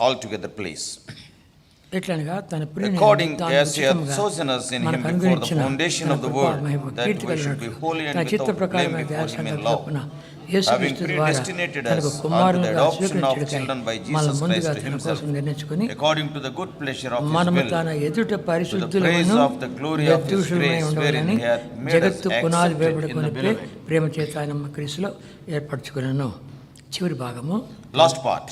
altogether, please. According as he hath chosen us in him before the foundation of the world, that we should be holy and without blame before him in love, having predestinated us unto the adoption of children by Jesus Christ to himself, according to the good pleasure of his will, to the praise of the glory of his grace, wherein he hath made us accepted in the beloved. Last part.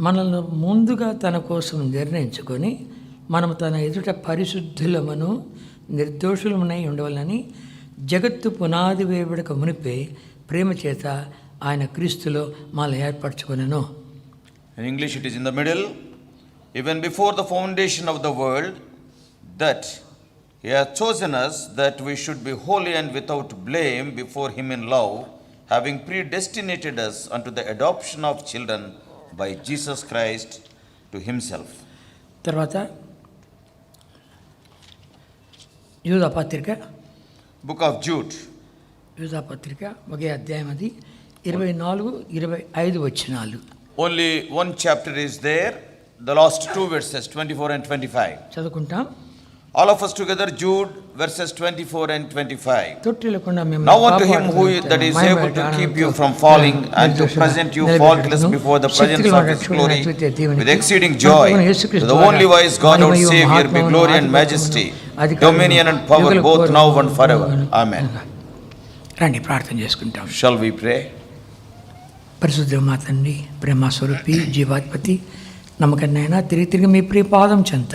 మనల్ని ముందుగా తన కోసం నిర్ణయించుకొని మనము తన ఎదుట పరిశుద్ధులమును నిర్దోషులమునై ఉండవాలని జగత్తు పునాది వేయబడక మునిపే ప్రేమ చేత ఆయన క్రీస్తులో మనల్ని ఏర్పరచుకొనెను. In English it is in the middle. Even before the foundation of the world, that he hath chosen us that we should be holy and without blame before him in love, having predestinated us unto the adoption of children by Jesus Christ to himself. తర్వాత యూదా పత్రిక, Book of Jude, యూదా పత్రిక ఒకే అధ్యాయం, అది 24-25 వచనాలు. only one chapter is there, the last two verses 24 and 25. చదువుకుంటాం all of us together. Jude verses 24 and 25. తొట్టిల్లకుండా మేము Now unto him who that is able to keep you from falling and to present you faultless before the presence of his glory with exceeding joy, to the only wise God our Savior be glory and majesty, dominion and power both now and forever. Amen. రండి ప్రార్థన చేసుకుంటాం. Shall we pray? పరిశుద్ధ మా తండ్రి, ప్రేమ స్వరూపి, జీవాధిపతి, నమ్మకన్నైనా తిరిగి మీ ప్రియ పాదం చెంత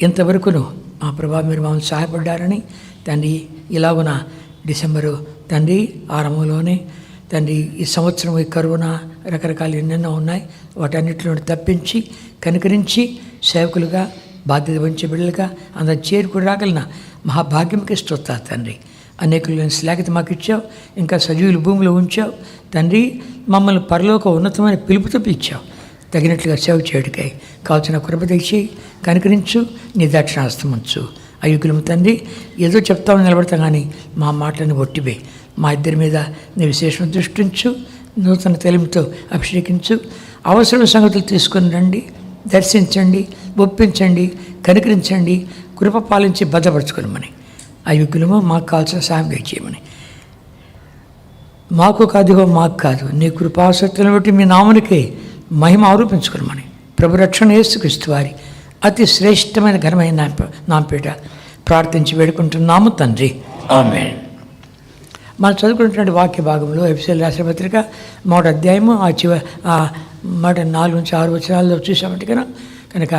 ఇంతవరకును మా ప్రభా మీరు మమ్మల్ని సహాయపడ్డారని తండ్రి, ఇలాగున డిసెంబరు తండ్రి ఆరంభంలోనే తండ్రి ఈ సంవత్సరం ఈ కరోనా రకరకాలు ఎన్నెన్నో ఉన్నాయి, వాటన్నిటిలో తప్పించి కనికరించి సేవకులుగా బాధ్యత వహించే బిడ్డలుగా అందరు చేరుకుని రాగలిగిన మహాభాగ్యంకి స్తోత్రాలు తండ్రి. అనేకులు శ్లాఘత మాకు ఇచ్చావు, ఇంకా సజీవులు భూమిలో ఉంచావు తండ్రి, మమ్మల్ని పరలోక ఉన్నతమైన పిలుపుతో పిలిచావు. తగినట్లుగా సేవ చేయడికై కావాల్సిన కృప తెచ్చి కనుకరించు, నీ దక్షిణాస్తముంచు. అయుకులము తండ్రి, ఏదో చెప్తామని నిలబడతాం కానీ మా మాటలను ఒట్టిపోయి మా ఇద్దరి మీద నీ విశేషం దృష్టించు, నూతన తెలివితో అభిషేకించు. అవసరమైన సంగతులు తీసుకుని రండి, దర్శించండి, ఒప్పించండి, కనుకరించండి, కృప పాలించి భద్రపరచుకోమని అయుకులము మాకు కావాల్సిన సాయం దయచేయమని, మాకు కాదుగో మాకు కాదు నీ కృపాసక్తులను బట్టి మీ నామునికే మహిమ ఆరోపించుకోమని ప్రభు రక్షణ యేసుక్రీస్తు వారి అతి శ్రేష్టమైన ఘనమైన నాంపేట ప్రార్థించి వేడుకుంటున్నాము తండ్రి, ఆమేన్. మనం చదువుకున్నటువంటి వాక్య భాగంలో ఎఫెసీయులకు రాసిన పత్రిక 3వ అధ్యాయము ఆ మాట 4-6 వచనాల్లో చూసామంటే కనుక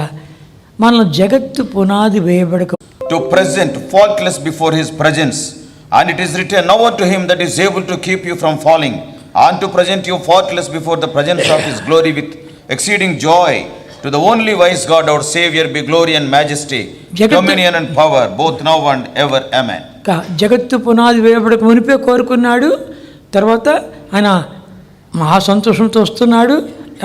మనలో జగత్తు పునాది వేయబడక to present faultless before his presence, and it is written, now unto him that is able to keep you from falling, and to present you faultless before the presence of his glory with exceeding joy, to the only wise God our Savior be glory and majesty, dominion and power both now and ever. Amen. జగత్తు పునాది వేయబడక మునిపే కోరుకున్నాడు, తర్వాత ఆయన మహా సంతోషంతో వస్తున్నాడు.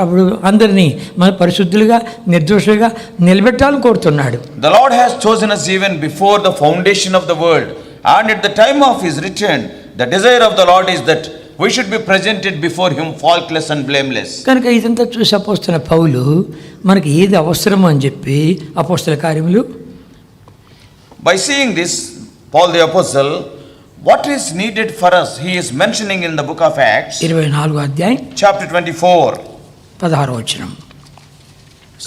అప్పుడు అందరినీ మన పరిశుద్ధులుగా నిర్దోషులుగా నిలబెట్టాలని కోరుతున్నాడు. The Lord has chosen us even before the foundation of the world, and at the time of his return the desire of the Lord is that we should be presented before him faultless and blameless. కనుక ఇదంతా చూసి అపోస్తలుడైన పౌలు మనకి ఏది అవసరమో అని చెప్పి అపోస్తల కార్యములు by seeing this, Paul the apostle, what is needed for us, he is mentioning in the book of Acts 24వ అధ్యాయం chapter 24 16వ వచనం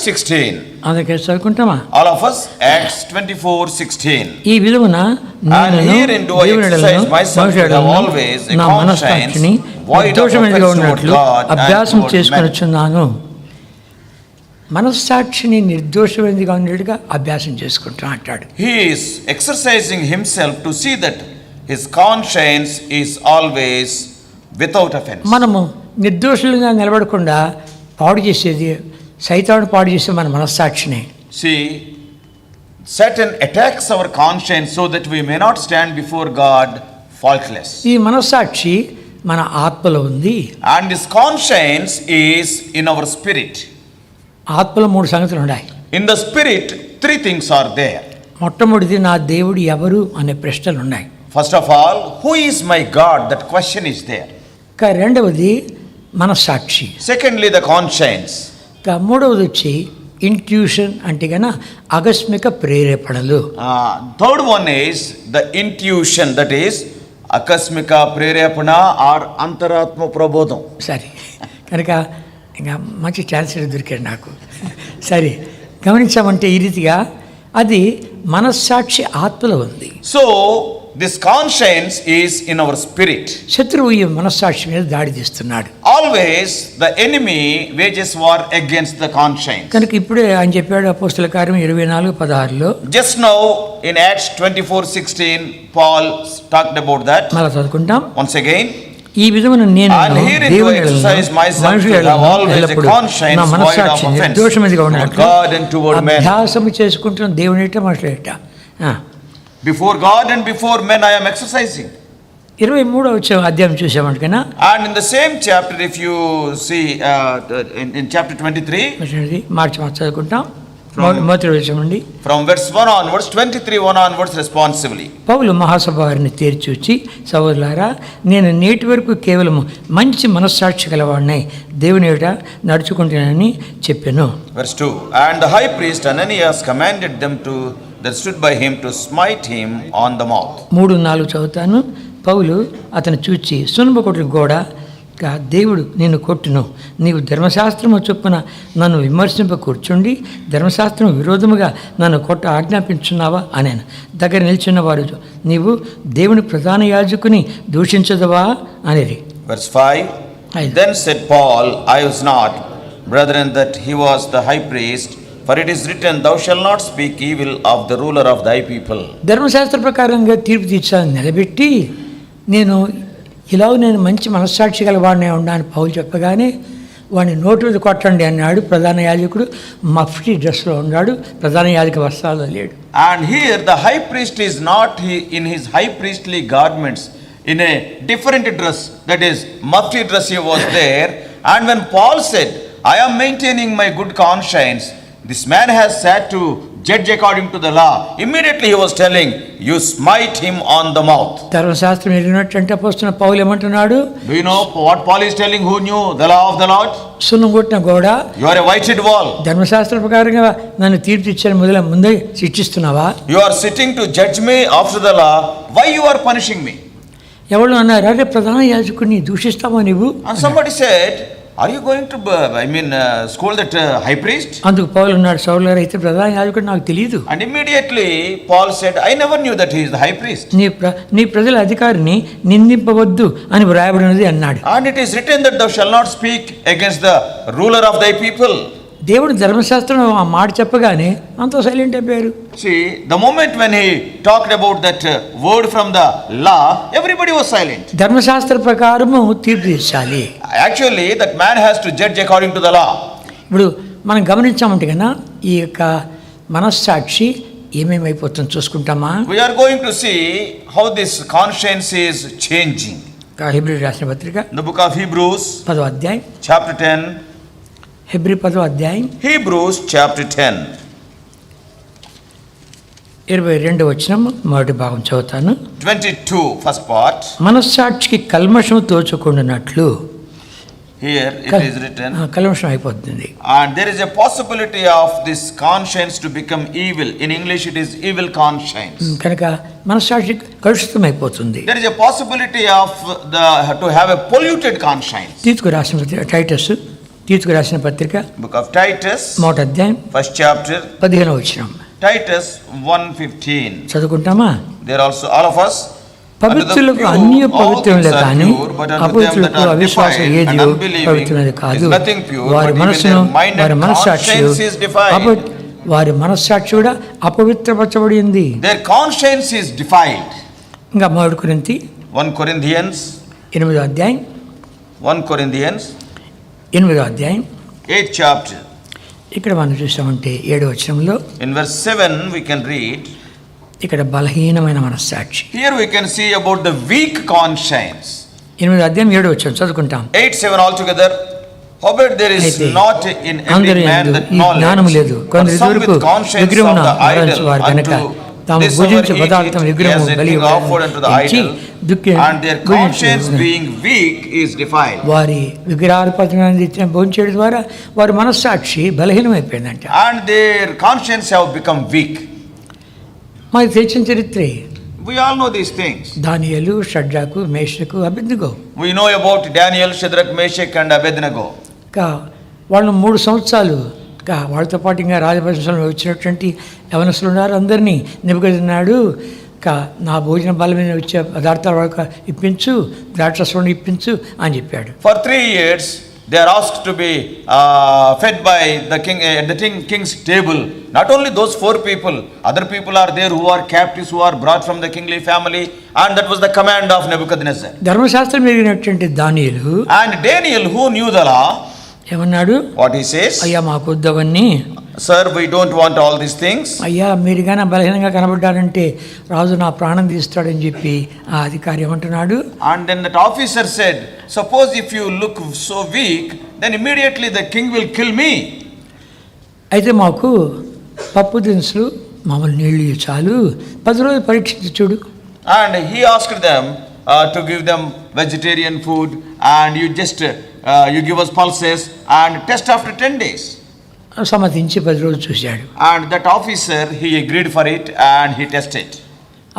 16. అందుకే చదువుకుంటామా all of us? Acts 24:16. ఈ విధమున and herein do I exercise myself to have always a conscience void of offense toward God అభ్యాసం చేసుకొనుచున్నాను. మనస్సాక్షిని నిర్దోషమైనదిగా ఉండేట్టుగా అభ్యాసం చేసుకుంటా అంటాడు. he is exercising himself to see that his conscience is always without offense. మనము నిర్దోషులుగా నిలబడకుండా పాడు చేసేది సైతాను పాడు చేసే మన మనస్సాక్షిని. See, Satan attacks our conscience so that we may not stand before God faultless. ఈ మనస్సాక్షి మన ఆత్మలో ఉంది. And this conscience is in our spirit. ఆత్మలో 3 సంగతులు ఉన్నాయి. In the spirit 3 things are there. మొట్టమొదటిది నా దేవుడు ఎవరు అనే ప్రశ్నలు ఉన్నాయి. First of all, who is my God? That question is there. రెండవది మనస్సాక్షి. Secondly, the conscience. మూడవది వచ్చి ఇంట్యూషన్ అంటే గన ఆకస్మిక ప్రేరేపణలు. Third one is the intuition, that is ఆకస్మిక ప్రేరేపణ ఆర్ అంతరాత్మ ప్రబోధం. సరే, కనుక ఇంకా మంచి ఛాన్స్ దొరికాడు నాకు. సరే, గమనించామంటే ఈ రీతిగా అది మనస్సాక్షి ఆత్మలో ఉంది. So this conscience is in our spirit. శత్రువు ఈ మనస్సాక్షి మీద దాడి చేస్తున్నాడు. Always the enemy wages war against the conscience. కనుక ఇప్పుడే ఆయన చెప్పాడు అపోస్తల కార్యం 24:16లో. Just now in Acts 24:16 Paul talked about that. మళ్ళా చదువుకుంటాం once again. ఈ విధమున నేను దేవుని నా మనస్సాక్షి నిర్దోషమైనదిగా ఉన్నట్లు అభ్యాసము చేసుకుంటున్న దేవుని మనుషులేట. Before God and before men I am exercising. 23వ అధ్యాయం చూసామంటున్నా. And in the same chapter, if you see in chapter 23, మార్చి చదువుకుంటాం. From verse 1 onwards, 23:1 onwards responsively. పౌలు మహాసభ వారిని తీర్చి సహోదరులారా, నేను నేటి వరకు కేవలం మంచి మనస్సాక్షి గలవాడిని దేవుని ఎదుట నడుచుకుంటున్నానని చెప్పాను. Verse 2, and the high priest Ananias commanded them that stood by him to smite him on the mouth. 3-4 చదువుతాను. పౌలు అతను చూచి సున్నబకొట్టు గోడ దేవుడు నిన్ను కొట్టును, నీవు ధర్మశాస్త్రము చొప్పున నన్ను విమర్శింప కూర్చుండి ధర్మశాస్త్రం విరోధముగా నన్ను కొట్ట ఆజ్ఞాపించున్నావా అనేను. దగ్గర నిల్చున్న వారు నీవు దేవుని ప్రధాన యాజకుని దూషించదవా అనేది. Verse 5, then said Paul, I was not, brethren, that he was the high priest, for it is written, thou shalt not speak evil of the ruler of thy people. ధర్మశాస్త్ర ప్రకారంగా తీర్పు తీర్చాలని నిలబెట్టి నేను మంచి మనస్సాక్షి గల వాడినే ఉండాలని పౌలు చెప్పగానే వాడిని నోటి మీద కొట్టండి అన్నాడు. ప్రధాన యాజకుడు మఫ్టీ డ్రెస్లో ఉన్నాడు, ప్రధాన యాజక వస్త్రాల్లో లేడు. And here the high priest is not in his high priestly garments, in a different dress, that is mufti dress he was there. And when Paul said, I am maintaining my good conscience, this man has sat to judge according to the law. Immediately he was telling, you smite him on the mouth. ధర్మశాస్త్రం ఎరిగినట్టు అపోస్తలుడైన పౌలు ఏమంటున్నాడు? Do you know what Paul is telling? Who knew the law of the Lord? సున్నం కొట్టిన గోడ, you are a whited wall. ధర్మశాస్త్ర ప్రకారంగా నన్ను తీర్పు ఇచ్చాను ముందే శిక్షిస్తున్నావా? You are sitting to judge me after the law. Why you are punishing me? ఎవరు అన్నారు, అరే ప్రధాన యాజకుడిని దూషిస్తావా నీవు? And somebody said, are you going to scold that high priest? అందుకు పౌలు అన్నాడు, సౌలుగారు అయితే ప్రధాన యాజకుడు నాకు తెలియదు. And immediately Paul said, I never knew that he is the high priest. నీ ప్రజల అధికారిని నిందింపవద్దు అని వ్రాయబడినది అన్నాడు. And it is written that thou shalt not speak against the ruler of thy people. దేవుడు ధర్మశాస్త్రం ఆ మాట చెప్పగానే అంత సైలెంట్ అయిపోయారు. See, the moment when he talked about that word from the law, everybody was silent. ధర్మశాస్త్ర ప్రకారము తీర్పు తీర్చాలి. Actually that man has to judge according to the law. ఇప్పుడు మనం గమనించామంటే కన్నా ఈ యొక్క మనస్సాక్షి ఏమేమైపోతుందో చూసుకుంటామా? We are going to see how this conscience is changing. Hebrew రాసిన పత్రిక The book of Hebrews 10వ అధ్యాయం chapter 10. హెబ్రీ 10వ అధ్యాయం Hebrews chapter 10 22వ వచనం మొదటి భాగం చదువుతాను. 22 first part. మనస్సాక్షికి కల్మషం తోచుకుంటున్నట్లు. Here it is written, కల్మషం అయిపోతుంది. And there is a possibility of this conscience to become evil. In English it is evil conscience. కనుక మనస్సాక్షి కలుషితం అయిపోతుంది. There is a possibility of to have a polluted conscience. తీతుకు రాసిన పత్రిక Book of Titus, మొదటి అధ్యాయం first chapter, 15వ వచనం. Titus 1:15. చదువుకుంటామా? There also all of us, పవిత్రులకు అన్ని పవిత్రులే కానీ అపవిత్రులకు అవిశ్వాసం ఏదియో పవిత్రమైనది కాదు. వారి మనస్సాక్షి కూడా అపవిత్రపరచబడింది. Their conscience is defiled. ఇంకా 1 Corinthians 8వ అధ్యాయం 1 Corinthians 8వ అధ్యాయం 8th chapter. ఇక్కడ మనం చూసామంటే 7వ వచనంలో in verse 7 we can read, ఇక్కడ బలహీనమైన మనస్సాక్షి. Here we can see about the weak conscience. 8వ అధ్యాయం 7వ వచనం చదువుకుంటాం. 8-7 all together. Howbeit there is not in every man that knowledge, జ్ఞానం లేదు. కొందరు ఇదివరకు విగ్రహమును ఆరాధించువారు గనుక తాము this our భుజించే eat పదార్థం it విగ్రహము as a బలి thing offered unto the idol, and their conscience being weak is defiled. వారి విగ్రహార్పణాన్ని భోంచేయడం ద్వారా వారి మనస్సాక్షి బలహీనమైపోయిందంట. And their conscience have become weak. మనకు తెలిసిన చరిత్రే. We all know these things. దానియేలు, షడ్రకు, మేషకు, అబేద్నెగో. We know about Daniel, Shadrach, Meshach and Abednego. వాళ్ళు 3 సంవత్సరాలు వాళ్ళతో పాటు ఇంకా రాజపరిశ్రమలో వచ్చినటువంటి యవనస్తులు ఉన్నారు. అందరినీ నెబుకద్నెజరు నా భోజన బల్ల మీద వచ్చే పదార్థాలు వాళ్ళకి ఇప్పించు, ద్రాక్షరసం ఇప్పించు అని చెప్పాడు. For 3 years they are asked to be fed by the king at the king's table. Not only those 4 people, other people are there who are captives, who are brought from the kingly family, and that was the command of Nebuchadnezzar. ధర్మశాస్త్రం ఎరిగినటువంటి దానియేలు And Daniel, who knew the law, ఏమన్నాడు? what he says, అయ్యా మాకు వద్దవన్నీ, sir, we don't want all these things. అయ్యా మీరు కానీ బలహీనంగా కనబడ్డారంటే రాజు నా ప్రాణం తీస్తాడని చెప్పి ఆ అధికారి ఏమంటున్నాడు? And then that officer said, suppose if you look so weak, then immediately the king will kill me. అయితే మాకు పప్పు దినుసులు మామూలు నీళ్ళు చాలు, 10 రోజులు పరీక్షించి చూడు. And he asked them to give them vegetarian food, and you just you give us pulses and test after 10 days. సమ్మతించి 10 రోజులు చూశాడు. And that officer, he agreed for it and he tested.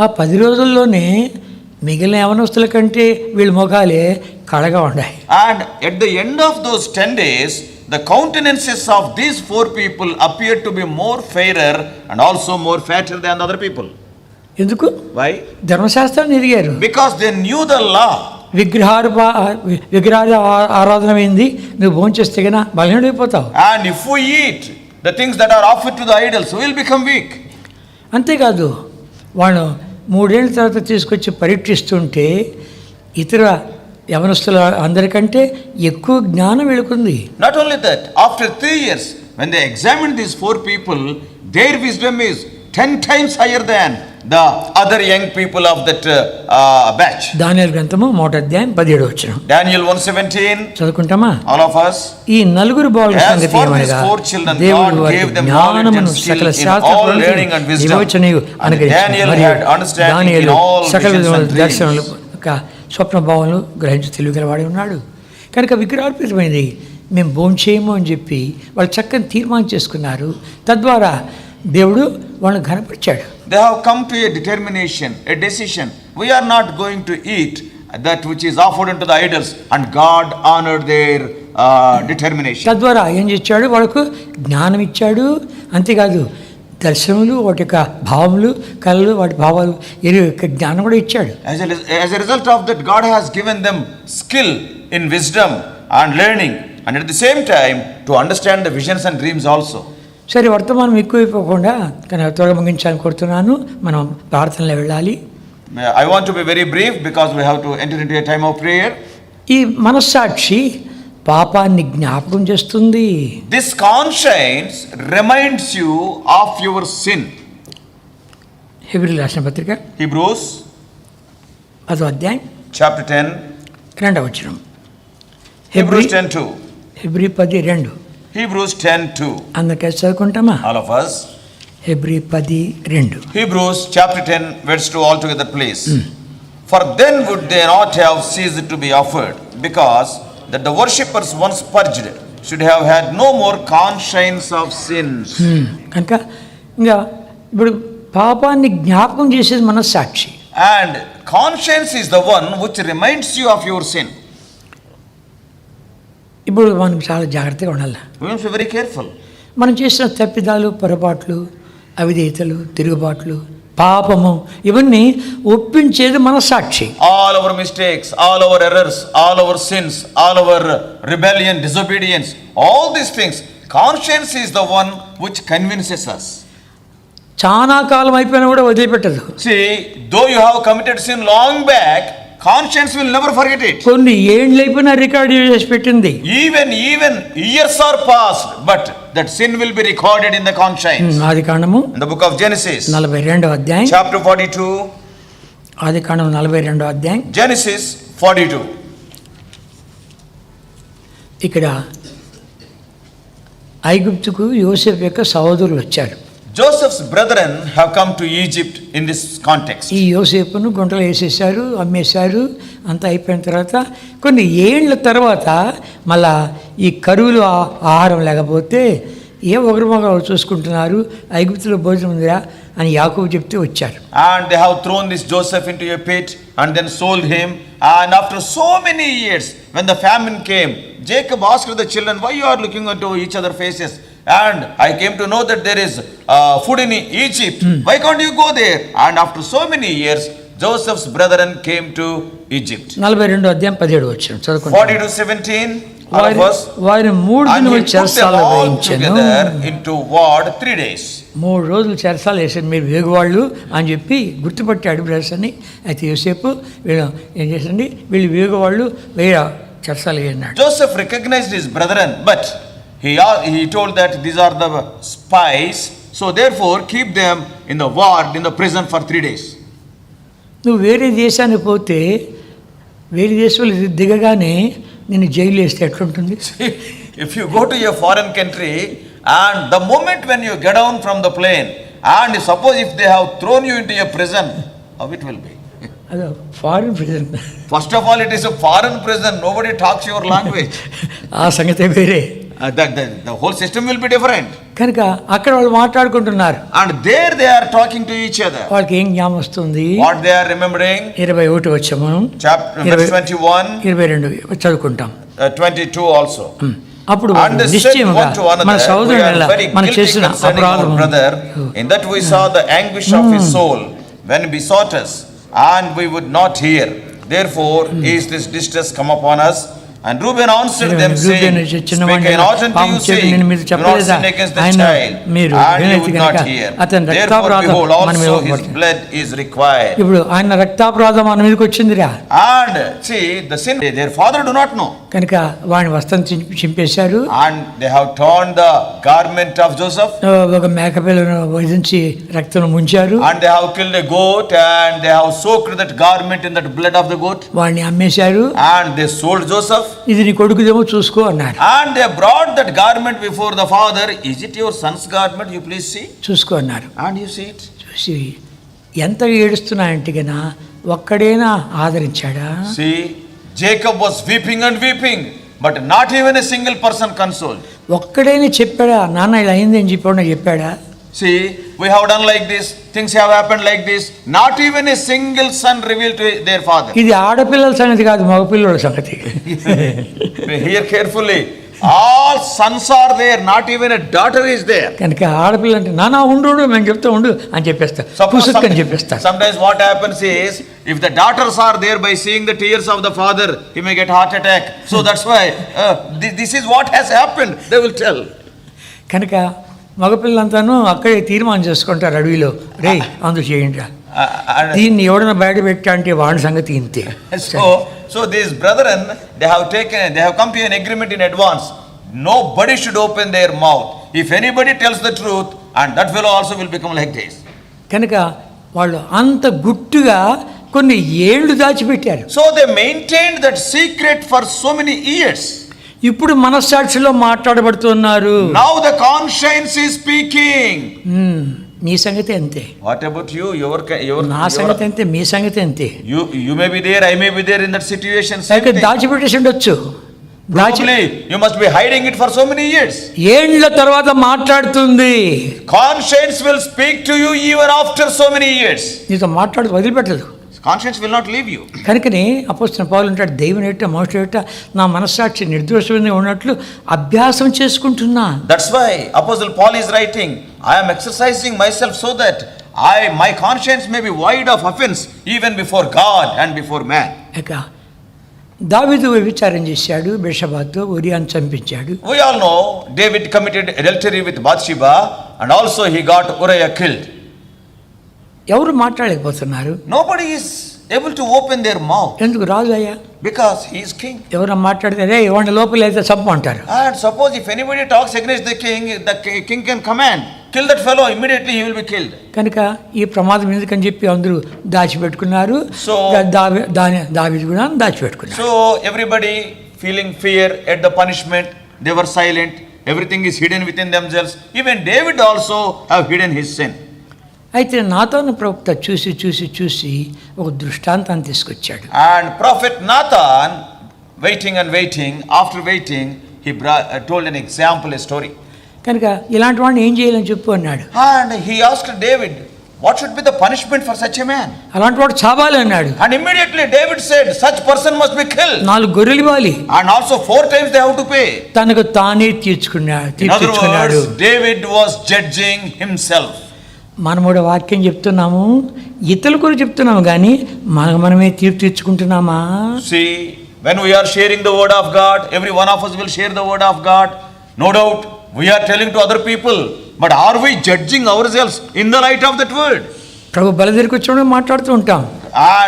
ఆ 10 రోజుల్లోనే మిగిలిన యవనస్తుల కంటే వీళ్ళ ముఖాలే కళగా ఉన్నాయి. And at the end of those 10 days, the countenances of these 4 people appeared to be more fairer and also more fatter than the other people. ఎందుకు? Why? ధర్మశాస్త్రాన్ని ఎరిగారు. Because they knew the law. విగ్రహాల ఆరాధన అయింది, నువ్వు భోంచేస్తే గన బలహీనమైపోతావు. And if we eat the things that are offered to the idols, we will become weak. అంతేకాదు, వాళ్ళు 3 ఏళ్ళ తర్వాత తీసుకొచ్చి పరీక్షిస్తుంటే ఇతర యవనస్తుల అందరికంటే ఎక్కువ జ్ఞానం వెళుకుంది. Not only that, after 3 years, when they examined these 4 people, their wisdom is 10 times higher than the other young people of that batch. దానియేలు గ్రంథము 1వ అధ్యాయం 17వ వచనం. Daniel 1:17. చదువుకుంటామా? All of us. ఈ నలుగురు బాలుల సంగతి ఏమనగా దేవుడు వారికి జ్ఞానమును సకల శాస్త్రములను వివేచనయు అనుగ్రహించాడు. దానియేలు సకల విధముల దర్శనములు స్వప్న భావనలు గ్రహించి తెలివిగలవాడి ఉన్నాడు. కనుక విగ్రహార్పితమైంది మేము భోంచేయము అని చెప్పి వాళ్ళు చక్కని తీర్మానం చేసుకున్నారు. తద్వారా దేవుడు వాళ్ళని ఘనపరిచాడు. They have come to a determination, a decision. We are not going to eat that which is offered unto the idols, and God honored their determination. తద్వారా ఏం చేశాడు? వాళ్ళకు జ్ఞానం ఇచ్చాడు. అంతేకాదు దర్శనములు, వాటి యొక్క భావములు, కళలు, వాటి భావాలు జ్ఞానం కూడా ఇచ్చాడు. As a result of that, God has given them skill in wisdom and learning, and at the same time to understand the visions and dreams also. సరే, వర్తమానం ఎక్కువైపోకుండా కానీ త్వరగా ముగించాలని కోరుతున్నాను. మనం ప్రార్థనలో వెళ్ళాలి. I want to be very brief because we have to enter into a time of prayer. ఈ మనస్సాక్షి పాపాన్ని జ్ఞాపకం చేస్తుంది. This conscience reminds you of your sin. హెబ్రీయులకు రాసిన పత్రిక Hebrews 10వ అధ్యాయం chapter 10 2వ వచనం. Hebrews 10:2. హెబ్రీ 10:2. Hebrews 10:2. అందరికీ చదువుకుంటామా? All of us. Hebrew 10:2. Hebrews chapter 10 verse 2 all together please. For then would they not have ceased to be offered, because that the worshippers once purged should have had no more conscience of sins. కనుక ఇంకా ఇప్పుడు పాపాన్ని జ్ఞాపకం చేసేది మనస్సాక్షి. And conscience is the one which reminds you of your sin. ఇప్పుడు మనం చాలా జాగ్రత్తగా ఉండాలి. We must be very careful. మనం చేసిన తప్పిదాలు, పొరపాట్లు, అవిధేయతలు, తిరుగుబాట్లు, పాపము ఇవన్నీ ఒప్పించేది మనస్సాక్షి. All our mistakes, all our errors, all our sins, all our rebellion, disobedience, all these things, conscience is the one which convinces us. చాలా కాలం అయిపోయినా కూడా వదిలిపెట్టదు. See, though you have committed sin long back, conscience will never forget it. కొన్ని ఏళ్ళు అయిపోయినా record చేసి పెట్టింది. Even years are passed, but that sin will be recorded in the conscience. ఆదికాండము In the book of Genesis 42వ అధ్యాయం, chapter 42. ఆదికాండం 42వ అధ్యాయం, Genesis 42. ఇక్కడ ఐగుప్తుకు యోసేపు యొక్క సహోదరులు వచ్చారు. Joseph's brethren have come to Egypt in this context. ఈ యోసేపును గుంటలో వేసేసారు, అమ్మేశారు. అంతా అయిపోయిన తర్వాత కొన్ని ఏళ్ళ తర్వాత మళ్ళా ఈ కరువులు ఆహారం లేకపోతే ఏ ఒకరి మగ చూసుకుంటున్నారు, ఐగుప్తులో భోజనం ఉందిరా అని యాకోబు చెప్తే వచ్చారు. And they have thrown this Joseph into a pit and then sold him. And after so many years, when the famine came, Jacob asked the children, why you are looking into each other's faces? And I came to know that there is food in Egypt. Why can't you go there? And after so many years, Joseph's brethren came to Egypt. 42 అధ్యాయం 17 వచనం చదువుకుందాం. 40-17. వారిని 3 దినములు చెరసాల వేయించెను. into ward 3 days. 3 రోజులు చెరసాల వేసారు, మీరు వేగువాళ్ళు అని చెప్పి గుర్తుపట్టాడు బ్రదర్స్ అని. అయితే యోసేపు వీళ్ళు ఏం చేసండి, వీళ్ళు వేగువాళ్ళు చెరసాల వేయన్నాడు. Joseph recognized his brethren, but he told that these are the spies, so therefore keep them in the ward, in the prison for 3 days. నువ్వు వేరే దేశానికి పోతే వేరే దేశంలో దిగగానే నిన్ను జైలు వేస్తే ఎట్లుంటుంది? If you go to a foreign country and the moment when you get down from the plane and suppose if they have thrown you into a prison, how it will be? అదే foreign prison. First of all, it is a foreign prison, nobody talks your language. ఆ సంగతే వేరే. The whole system will be different. కనుక అక్కడ వాళ్ళు మాట్లాడుకుంటున్నారు. And there they are talking to each other. వాళ్ళకి ఏం జ్ఞాపకం వస్తుంది? What they are remembering? 21 వచ్చాము. Chapter 21. 22 చదువుకుంటాం. 22 also. అప్పుడు నిశ్చయముగా మన సోదరుల మనం చేసిన అపరాధం brother, in that we saw the anguish of his soul when he besought us, and we would not hear. Therefore is this distress come upon us. And Reuben answered them, saying, Speak I not unto you, saying, Do not sin against the child, and you would not hear. Therefore, behold, also his blood is required. ఇప్పుడు ఆయన రక్తాపరాధం మన మీదకి వచ్చిందిరా. And see, the sin their father do not know. కనుక వాని వస్త్రం చింపేశారు. And they have torn the garment of Joseph. ఒక మేకపిల్లను వధించి రక్తం ముంచారు. And they have killed a goat, and they have soaked that garment in that blood of the goat. వాడిని అమ్మేశారు. And they sold Joseph. ఇది నీ కొడుకుదేమో చూసుకో అన్నారు. And they brought that garment before the father. Is it your son's garment? You please see. చూసుకో అన్నారు. And you see it. చూసి ఎంత ఏడుస్తున్నాయంటే గనా ఒక్కడేనా ఆదరించాడా? See, Jacob was weeping and weeping, but not even a single person consoled. ఒక్కడైనా చెప్పాడా, నాన్న ఇలా అయింది అని చెప్పాడా? See, we have done like this, things have happened like this. Not even a single son revealed to their father. ఇది ఆడపిల్లల సంగతి కాదు, మగపిల్లల సంగతి. Hear carefully. All sons are there, not even a daughter is there. కనుక ఆడపిల్ల అంటే నానా ఉండు మేము చెప్తా ఉండు అని చెప్పేస్తా, పుసుక్కని చెప్పేస్తా. Sometimes what happens is, if the daughters are there, by seeing the tears of the father, he may get heart attack. So that's why this is what has happened, they will tell. కనుక మగపిల్లంతాను అక్కడే తీర్మానం చేసుకుంటారు అడవిలో, రే అందుకు చేయండి దీన్ని ఎవడన్నా బయట పెట్టా అంటే వాడి సంగతి ఇంతే. So these brethren, they have come to an agreement in advance. Nobody should open their mouth. If anybody tells the truth, and that fellow also will become like this. కనుక వాళ్ళు అంత గుట్టుగా కొన్ని ఏళ్ళు దాచిపెట్టారు. So they maintained that secret for so many years. ఇప్పుడు మనస్సాక్షిలో మాట్లాడబడుతున్నారు. Now the conscience is speaking. నీ సంగతి అంతే. What about you? Your నా సంగతి అంతే, మీ సంగతి అంతే. You may be there, I may be there in that situation. దాచిపెట్టేసి ఉండొచ్చు. You must be hiding it for so many years. ఏళ్ల తర్వాత మాట్లాడుతుంది. Conscience will speak to you even after so many years. నీతో మాట్లాడు వదిలిపెట్టదు. Conscience will not leave you. కనుకనే అపోస్తలుడైన పౌలు అంటాడు, దేవుని ఎదుట మనుషుల ఎదుట నా మనస్సాక్షి నిర్దోషంగా ఉన్నట్లు అభ్యాసం చేసుకుంటున్నా. That's why Apostle Paul is writing, I am exercising myself so that my conscience may be void of offense even before God and before man. దావీదు వ్యభిచారం చేశాడు, బెషబాతో ఉరియాను చంపించాడు. We all know David committed adultery with Bathsheba, and also he got Uriah killed. ఎవరు మాట్లాడలేకపోతున్నారు. Nobody is able to open their mouth. ఎందుకు? రాజు అయ్యా. Because he is king. ఎవరు మాట్లాడితే రే వాడి లోపల అయితే చంపు అంటారు. And suppose if anybody talks against the king can command, kill that fellow, immediately he will be killed. కనుక ఈ ప్రమాదం ఎందుకని చెప్పి అందరూ దాచిపెట్టుకున్నారు. So దావీదు కూడా దాచిపెట్టుకున్నారు. So everybody feeling fear at the punishment, they were silent. everything is hidden within themselves. Even David also have hidden his sin. అయితే నాతాను ప్రవక్త చూసి ఒక దృష్టాంతాన్ని తీసుకొచ్చాడు. And prophet Nathan, waiting, after waiting, he told an example, a story. కనుక ఇలాంటి వాడిని ఏం చేయాలని చెప్పు అన్నాడు. And he asked David, what should be the punishment for such a man? అలాంటి వాడు చావాలి అన్నాడు. And immediately David said, such person must be killed. 4 గొర్రెలు ఇవ్వాలి. And also 4 times they have to pay. తనకు తానే తీర్చుకున్నాడు. In other words, David was judging himself. మనముడు వాక్యం చెప్తున్నాము, ఇతరుల గురించి చెప్తున్నాము కానీ మనమే తీర్చుకుంటున్నామా? See, when we are sharing the word of God, every one of us will share the word of God. No doubt we are telling to other people, but are we judging ourselves in the light of that word? ప్రభు బల దగ్గరికి వచ్చినప్పుడు మాట్లాడుతూ ఉంటాం.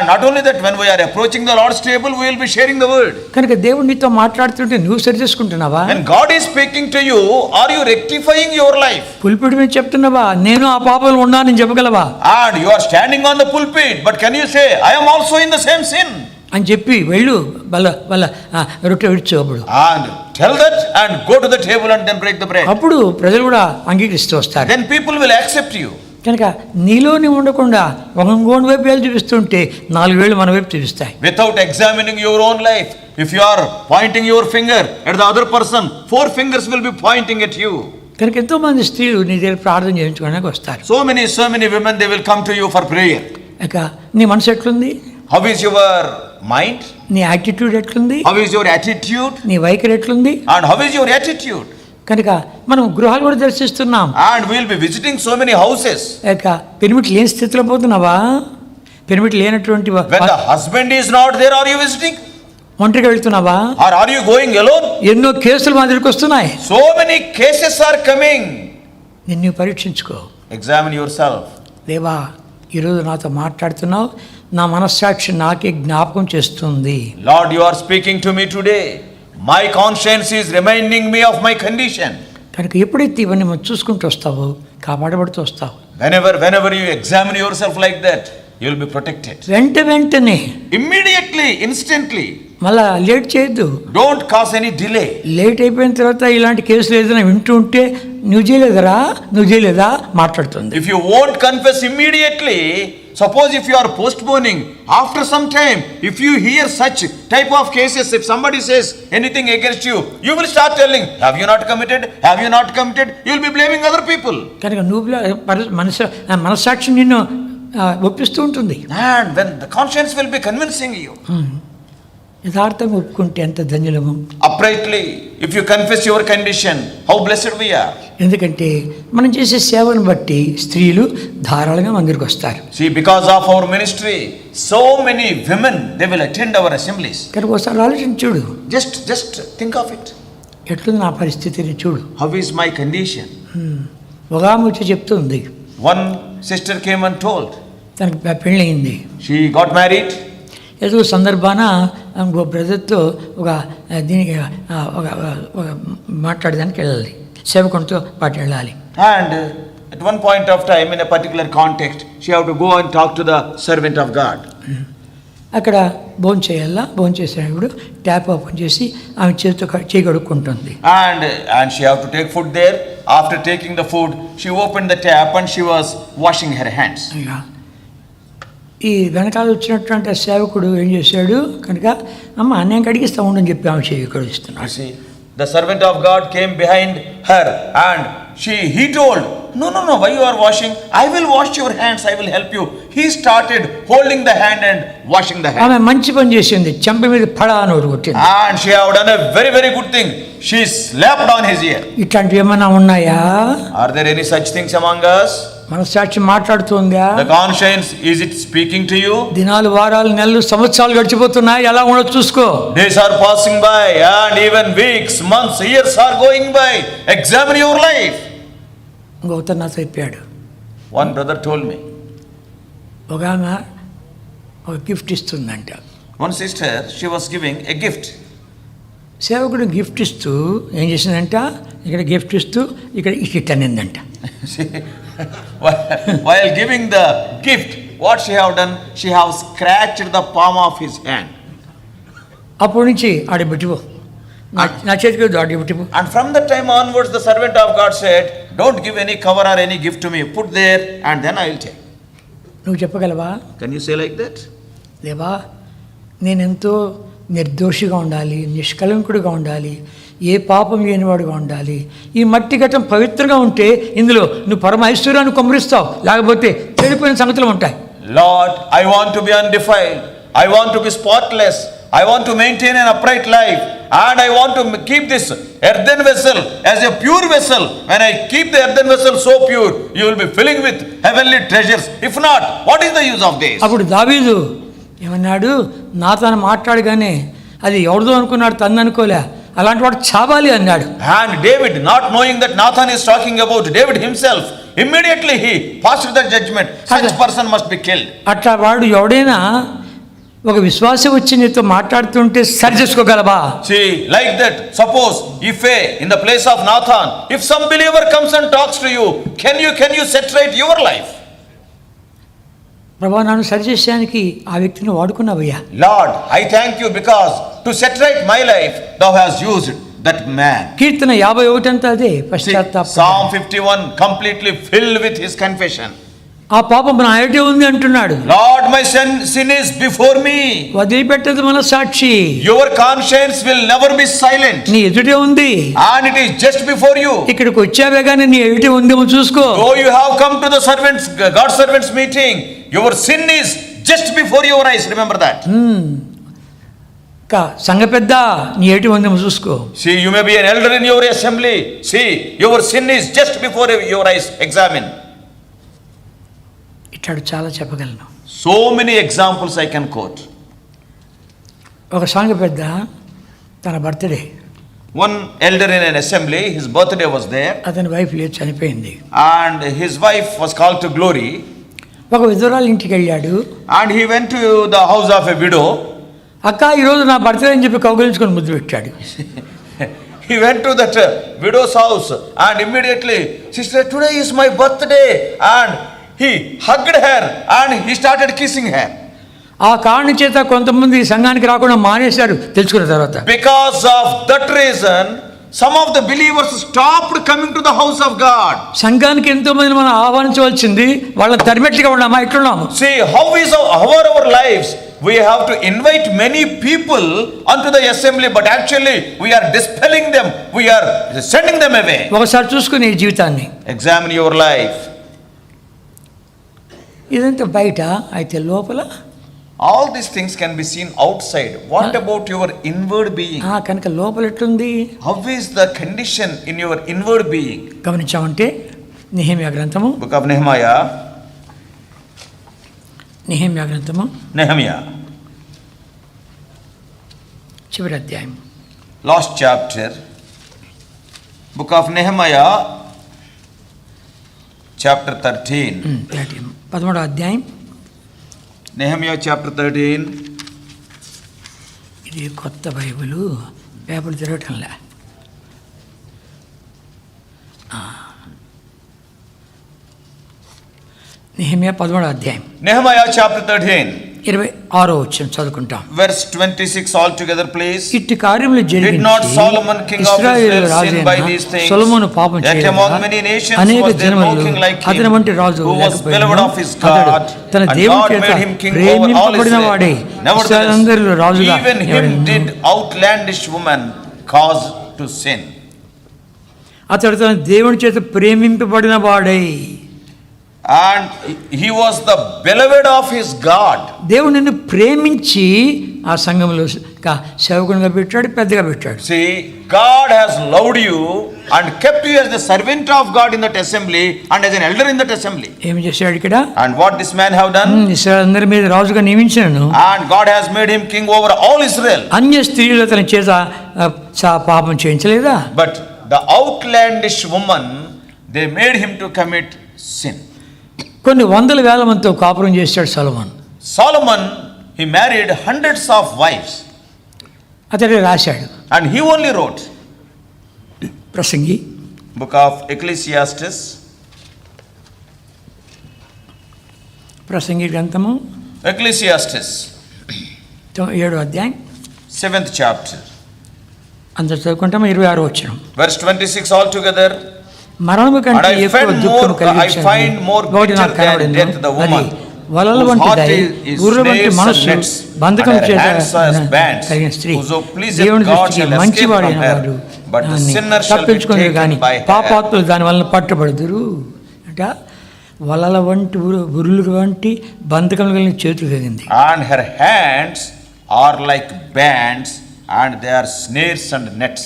Not only that, when we are approaching the Lord's table, we will be sharing the word. కనుక దేవుడు నీతో మాట్లాడుతుంటే నువ్వు సరి చేసుకుంటున్నావా? When God is speaking to you, are you rectifying your life? Pulpit మీద చెప్తున్నావా, నేను ఆ పాపంలో ఉన్నానని చెప్పగలవా? And you are standing on the pulpit, but can you say, I am also in the same sin? అని చెప్పి వెళ్ళు వాళ్ళ రొట్టె విడిచు అప్పుడు. And tell that and go to the table and then break the bread. అప్పుడు ప్రజలు కూడా అంగీకరిస్తూ వస్తారు. Then people will accept you. కనుక నీలోని ఉండకుండా ఒక ఇంకోటి వైపు వేలు చూపిస్తుంటే 4 వేలు మన వైపు చూపిస్తాయి. Without examining your own life, if you are pointing your finger at the other person, 4 fingers will be pointing at you. కనుక ఎంతో మంది స్త్రీలు నీ దగ్గర ప్రార్థన చేయించుకోవడానికి వస్తారు. So many women, they will come to you for prayer. ఇక నీ మనసు ఎట్లుంది? How is your mind? నీ యాటిట్యూడ్ ఎట్లుంది? How is your attitude? నీ వైఖరి ఎట్లుంది? And how is your attitude? కనుక మనం గృహాలు కూడా దర్శిస్తున్నాం. And we will be visiting so many houses. ఇక పెర్మిట్ లేని స్థితిలో పోతున్నావా? పెర్మిట్ లేనటువంటి when the husband is not there, are you visiting? ఒంటరిగా వెళ్తున్నావా? Or are you going alone? ఎన్నో కేసులు మా దగ్గరికి వస్తున్నాయి. So many cases are coming. నిన్ను పరీక్షించుకో. Examine yourself. దేవా, ఈరోజు నాతో మాట్లాడుతున్నావు, నా మనస్సాక్షి నాకే జ్ఞాపకం చేస్తుంది. Lord, you are speaking to me today. My conscience is reminding me of my condition. కనుక ఎప్పుడైతే ఇవన్నీ మనం చూసుకుంటూ వస్తావో కాపాడబడుతూ వస్తావు. Whenever you examine yourself like that, you will be protected. వెంటనే Immediately, instantly. మళ్ళా లేట్ చేయొద్దు. Don't cause any delay. Late అయిపోయిన తర్వాత ఇలాంటి కేసులు ఏదైనా వింటూ ఉంటే నువ్వు చేయలేదా మాట్లాడుతుంది. If you won't confess immediately, suppose if you are postponing, after some time, if you hear such type of cases, if somebody says anything against you, you will start telling, have you not committed? You will be blaming other people. కనుక నువ్వు మనస్సాక్షి నిన్ను ఒప్పిస్తూ ఉంటుంది. And when the conscience will be convincing you. యథార్థంగా ఒప్పుకుంటే ఎంత ధన్యులము. Uprightly, if you confess your condition, how blessed we are. ఎందుకంటే మనం చేసే సేవను బట్టి స్త్రీలు ధారాళంగా మందిరికి వస్తారు. See, because of our ministry, so many women, they will attend our assemblies. కనుక ఒకసారి ఆలోచించి చూడు. Just think of it. ఎట్లుంది నా పరిస్థితిని చూడు. How is my condition? ఒక ఆమె వచ్చి చెప్తుంది. One sister came and told. తనకి పెళ్ళయింది. She got married. ఏదో సందర్భాన ఇంకో బ్రదర్తో దీనికి మాట్లాడడానికి వెళ్ళాలి, సేవకునితో పాటు వెళ్ళాలి. And at one point of time, in a particular context, she had to go and talk to the servant of God. అక్కడ భోజనం చేసేటప్పుడు ట్యాప్ ఓపెన్ చేసి ఆమె చేతితో కడుక్కుంటుంది. And she had to take food there. After taking the food, she opened the tap and she was washing her hands. ఈ వెనకాల వచ్చినటువంటి సేవకుడు ఏం చేశాడు కనుక, అమ్మ నేను కడిగిస్తా ఉండని చెప్పి ఆమె చేయి కడిగిస్తున్నాడు. The servant of God came behind her and he told, no, why you are washing? I will wash your hands, I will help you. He started holding the hand and washing the hand. ఆమె మంచి పని చేసింది, చెంప మీద పడా అని కొట్టింది. And she have done a very, very good thing. She slapped on his ear. ఇట్లాంటివి ఏమైనా ఉన్నాయా? Are there any such things among us? మనస్సాక్షి మాట్లాడుతుందా? The conscience, is it speaking to you? దినాలు, వారాలు, నెలలు, సంవత్సరాలు గడిచిపోతున్నాయి, ఎలా ఉండదు చూసుకో. Days are passing by and even weeks, months, years are going by. Examine your life. Gautam నాతో చెప్పాడు. One brother told me. ఒక ఆమె ఒక గిఫ్ట్ ఇస్తుందంట. One sister, she was giving a gift. సేవకుడు గిఫ్ట్ ఇస్తూ ఏం చేసిందంట, ఇక్కడ గిఫ్ట్ ఇస్తూ ఇక్కడ ఇట్ అనిందంట. While giving the gift, what she have done? She have scratched the palm of his hand. అప్పటి నుంచి ఆడబెట్టిపో. నా చేతికి దాటి ఇవ్వు. And from that time onwards, the servant of God said, don't give any cover or any gift to me. Put there and then I will take. నువ్వు చెప్పగలవా? Can you say like that? దేవా, నేనెంతో నిర్దోషిగా ఉండాలి, నిష్కలంకుడిగా ఉండాలి, ఏ పాపం లేనివాడుగా ఉండాలి. ఈ మట్టి ఘటం పవిత్రంగా ఉంటే ఇందులో నువ్వు పరమ ఐశ్వర్యాన్ని కుమ్మరిస్తావు, లేకపోతే చెడిపోయిన సంగతులు ఉంటాయి. Lord, I want to be undefiled. I want to be spotless. I want to maintain an upright life. And I want to keep this earthen vessel as a pure vessel. When I keep the earthen vessel so pure, you will be filling with heavenly treasures. If not, what is the use of this? అప్పుడు దావీదు ఏమన్నాడు? నాతాను మాట్లాడగానే అది ఎవరిదో అనుకున్నాడు, తన్ను అనుకోలే, అలాంటి వాడు చావాలి అన్నాడు. And David, not knowing that Nathan is talking about David himself, immediately he passed the judgment. Such person must be killed. అట్లా వాడు ఎవడైనా ఒక విశ్వాసం వచ్చి నీతో మాట్లాడుతుంటే సరి చేసుకోగలవా? See, like that, suppose if in the place of Nathan, if some believer comes and talks to you, can you set right your life? ప్రభా, నన్ను సరి చేసేదానికి ఆ వ్యక్తిని వాడుకున్నావయ్యా. Lord, I thank you because to set right my life, thou hast used that man. కీర్తన 51 అంతా అదే పశ్చాత్తాపం. Psalm 51 completely filled with his confession. ఆ పాపం నా ఎదుటే ఉంది అంటున్నాడు. Lord, my sin is before me. వదిలిపెట్టదు మన సాక్షి. Your conscience will never be silent. నీ ఎదుటే ఉంది. And it is just before you. ఇక్కడికి వచ్చావే గానీ నీ ఎదుటే ఉందేమో చూసుకో. Though you have come to the God's servants meeting, your sin is just before your eyes. Remember that. సంఘ పెద్ద నీ ఎదుటే ఉందేమో చూసుకో. See, you may be an elder in your assembly. See, your sin is just before your eyes. Examine. ఇట్లాడు చాలా చెప్పగలను. So many examples I can quote. ఒక సంఘ పెద్ద తన birthday, one elder in an assembly, his birthday was there, అతని wife లేదు, చనిపోయింది. and his wife was called to glory. ఒక విధవరాలు ఇంటికి వెళ్ళాడు. And he went to the house of a widow. అక్క, ఈరోజు నా బర్త్డే అని చెప్పి కౌగిలించుకొని ముద్దు పెట్టాడు. He went to that widow's house and immediately she said, today is my birthday, and he hugged her and he started kissing her. ఆ కారణం చేత కొంతమంది సంఘానికి రాకుండా మానేశారు తెలుసుకున్న తర్వాత. Because of that reason, some of the believers stopped coming to the house of God. సంఘానికి ఎంతో మంది మనం ఆహ్వానించవలసింది, వాళ్ళని తరిమెట్లుగా ఉన్నామా, ఎట్లున్నాము? See, how are our lives? We have to invite many people onto the assembly, but actually we are dispelling them, we are sending them away. ఒకసారి చూసుకుని ఈ జీవితాన్ని Examine your life. ఇదంతా బయట అయితే లోపల all these things can be seen outside. What about your inward being? కనుక లోపల ఎట్లుంది? How is the condition in your inward being? గమనించామంటే Nehemiah గ్రంథము, book of Nehemiah, నెహెమ్యా గ్రంథము, Nehemiah, చివరి అధ్యాయం, last chapter, book of Nehemiah, chapter 13. 13వ అధ్యాయం, Nehemiah chapter 13. ఇది కొత్త బైబిలు, పేపర్ తిరగటంలే. నెహెమ్యా 13వ అధ్యాయం, Nehemiah chapter 13. 26వ వచనం చదువుకుంటాం. Verse 26 all together please. ఇట్టి కార్యములు Did not Solomon king of Israel sin by these things? సొలొమోను పాపం చేయగా Yet among many nations అనేక was there no జనములు king like అతని him, వంటి రాజు who was beloved of his అతడు God, తన and దేవుని God చేత made him king over all ప్రేమింపబడిన Israel. వాడే Nevertheless, అందరిలో రాజుగా even him did outlandish woman cause to sin. అతడు తన దేవుని చేత ప్రేమింపబడిన వాడే, and he was the beloved of his God. దేవుడు నిన్ను ప్రేమించి ఆ సంఘంలో సేవకునిగా పెట్టాడు, పెద్దగా పెట్టాడు. See, God has loved you and kept you as the servant of God in that assembly and as an elder in that assembly. ఏం చేశాడు ఇక్కడ? And what this man have done? ఇశ్రాయేలు అందరి మీద రాజుగా నియమించాను. And God has made him king over all Israel. అన్య స్త్రీలు అతని చేత పాపం చేయించలేదా? But the outlandish woman, they made him to commit sin. కొన్ని వందల వేల మందితో కాపురం చేశాడు Solomon. Solomon, he married hundreds of wives. అతడే రాశాడు. And he only wrote. Prasangi, book of Ecclesiastes. ప్రసంగి గ్రంథము, Ecclesiastes, 7వ అధ్యాయం, 7th chapter. అందరు చదువుకుంటామా? 26 వచనం. Verse 26 altogether. మరణము And కంటే I ఎక్కువ find దుఃఖం more, I find more bitter than death the woman వలల whose వంటి heart దయ, is గుర్ర వంటి snares and మనస్సు, nets, బంధకం and her చేత hands as bands. కలిగిన స్త్రీ. Whoso pleaseth దేవుని God దృష్టికి shall escape మంచివాడైన from her, వాడు but the దాన్ని sinner shall be తప్పించుకునేది taken కానీ by her. పాపాత్ములు దాని వలన పట్టుబడుదురు అంట. వలల వంటి ఉరులు వంటి బంధకం కలిగిన చేతులు కలిగింది. And her hands are like bands, and they are snares and nets.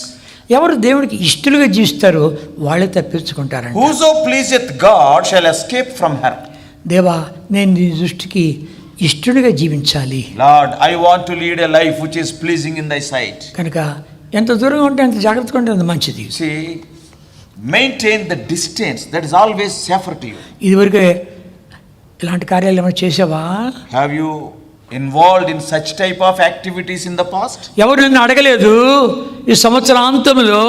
ఎవరు దేవుడికి ఇష్టలుగా జీవిస్తారో వాళ్ళే తప్పించుకుంటారంట. Whoso pleaseth God shall escape from her. దేవా, నేను నీ దృష్టికి ఇష్టడుగా జీవించాలి. Lord, I want to lead a life which is pleasing in thy sight. కనుక ఎంత దూరంగా ఉంటే అంత జాగ్రత్తగా ఉంటే అంత మంచిది. See, maintain the distance. That is always safer to you. ఇదివరకే ఇలాంటి కార్యాలు ఏమైనా చేసావా? Have you involved in such type of activities in the past? ఎవరు నిన్ను అడగలేదు. ఈ సంవత్సరాంతంలో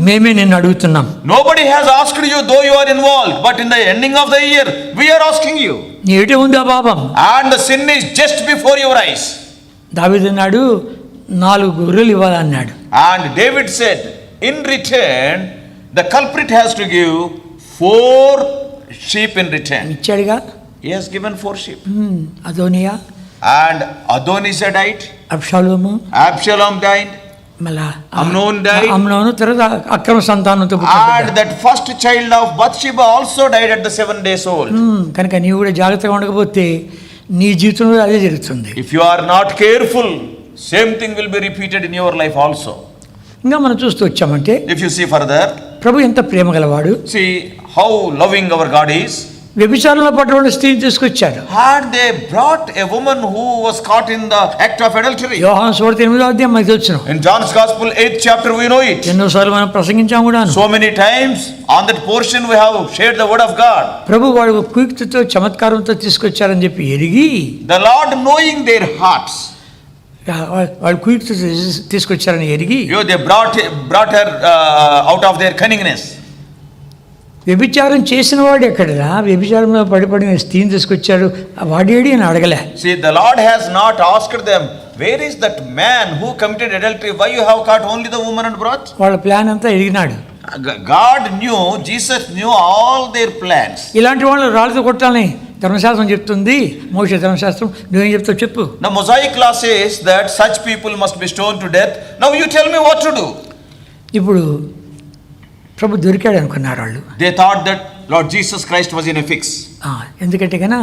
మేమే నిన్ను అడుగుతున్నాం. Nobody has asked you, though you are involved, but in the ending of the year we are asking you. నీ ఎటు ఉంది ఆ పాపం? And the sin is just before your eyes. దావీదు అన్నాడు 4 గొర్రెలు ఇవ్వాలన్నాడు. And David said, in return the culprit has to give 4 sheep in return. ఇచ్చాడుగా. He has given 4 sheep. Adonijah, And Adonizedite, Absalom died. మళ్ళా Amnon died. అమ్నోను తర్వాత అక్రమ సంతానంతో And that first child of Bathsheba also died at the 7 days old. కనుక నీవు కూడా జాగ్రత్తగా ఉండకపోతే నీ జీవితంలో అదే జరుగుతుంది. If you are not careful, same thing will be repeated in your life also. ఇంకా మనం చూస్తూ వచ్చామంటే, If you see further, ప్రభు ఎంత ప్రేమ గలవాడు. see how loving our God is. వ్యభిచారంలో పట్టుబడిన స్త్రీని తీసుకొచ్చాడు. And they brought a woman who was caught in the act of adultery. యోహాను సువార్త 8వ అధ్యాయం మనకు తెలుసును. In John's Gospel 8th chapter we know it. ఎన్నోసార్లు మనం ప్రసంగించాము కూడా. So many times on that portion we have shared the word of God. ప్రభు వాడు కుయుక్తితో చమత్కారంతో తీసుకొచ్చారని చెప్పి ఎరిగి, The Lord knowing their hearts, వాళ్ళు కుయుక్తితో తీసుకొచ్చారని ఎరిగి, they brought her out of their cunningness. వ్యభిచారం చేసిన వాడు ఎక్కడరా? వ్యభిచారంలో పడిపడిన స్త్రీని తీసుకొచ్చాడు, వాడేడి అని అడగలే. See, the Lord has not asked them, where is that man who committed adultery? Why you have caught only the woman and brought? వాళ్ళ ప్లాన్ అంతా ఎరిగినాడు. God knew, Jesus knew all their plans. ఇలాంటి వాళ్ళు రాళ్ళతో కొట్టాలని ధర్మశాస్త్రం చెప్తుంది. మోషే ధర్మశాస్త్రం. నువ్వేం చెప్తావు చెప్పు. Now Mosaic law says that such people must be stoned to death. Now you tell me what to do. ఇప్పుడు ప్రభు దొరికాడు అనుకున్నారు వాళ్ళు. They thought that Lord Jesus Christ was in a fix. ఎందుకంటే కన్నా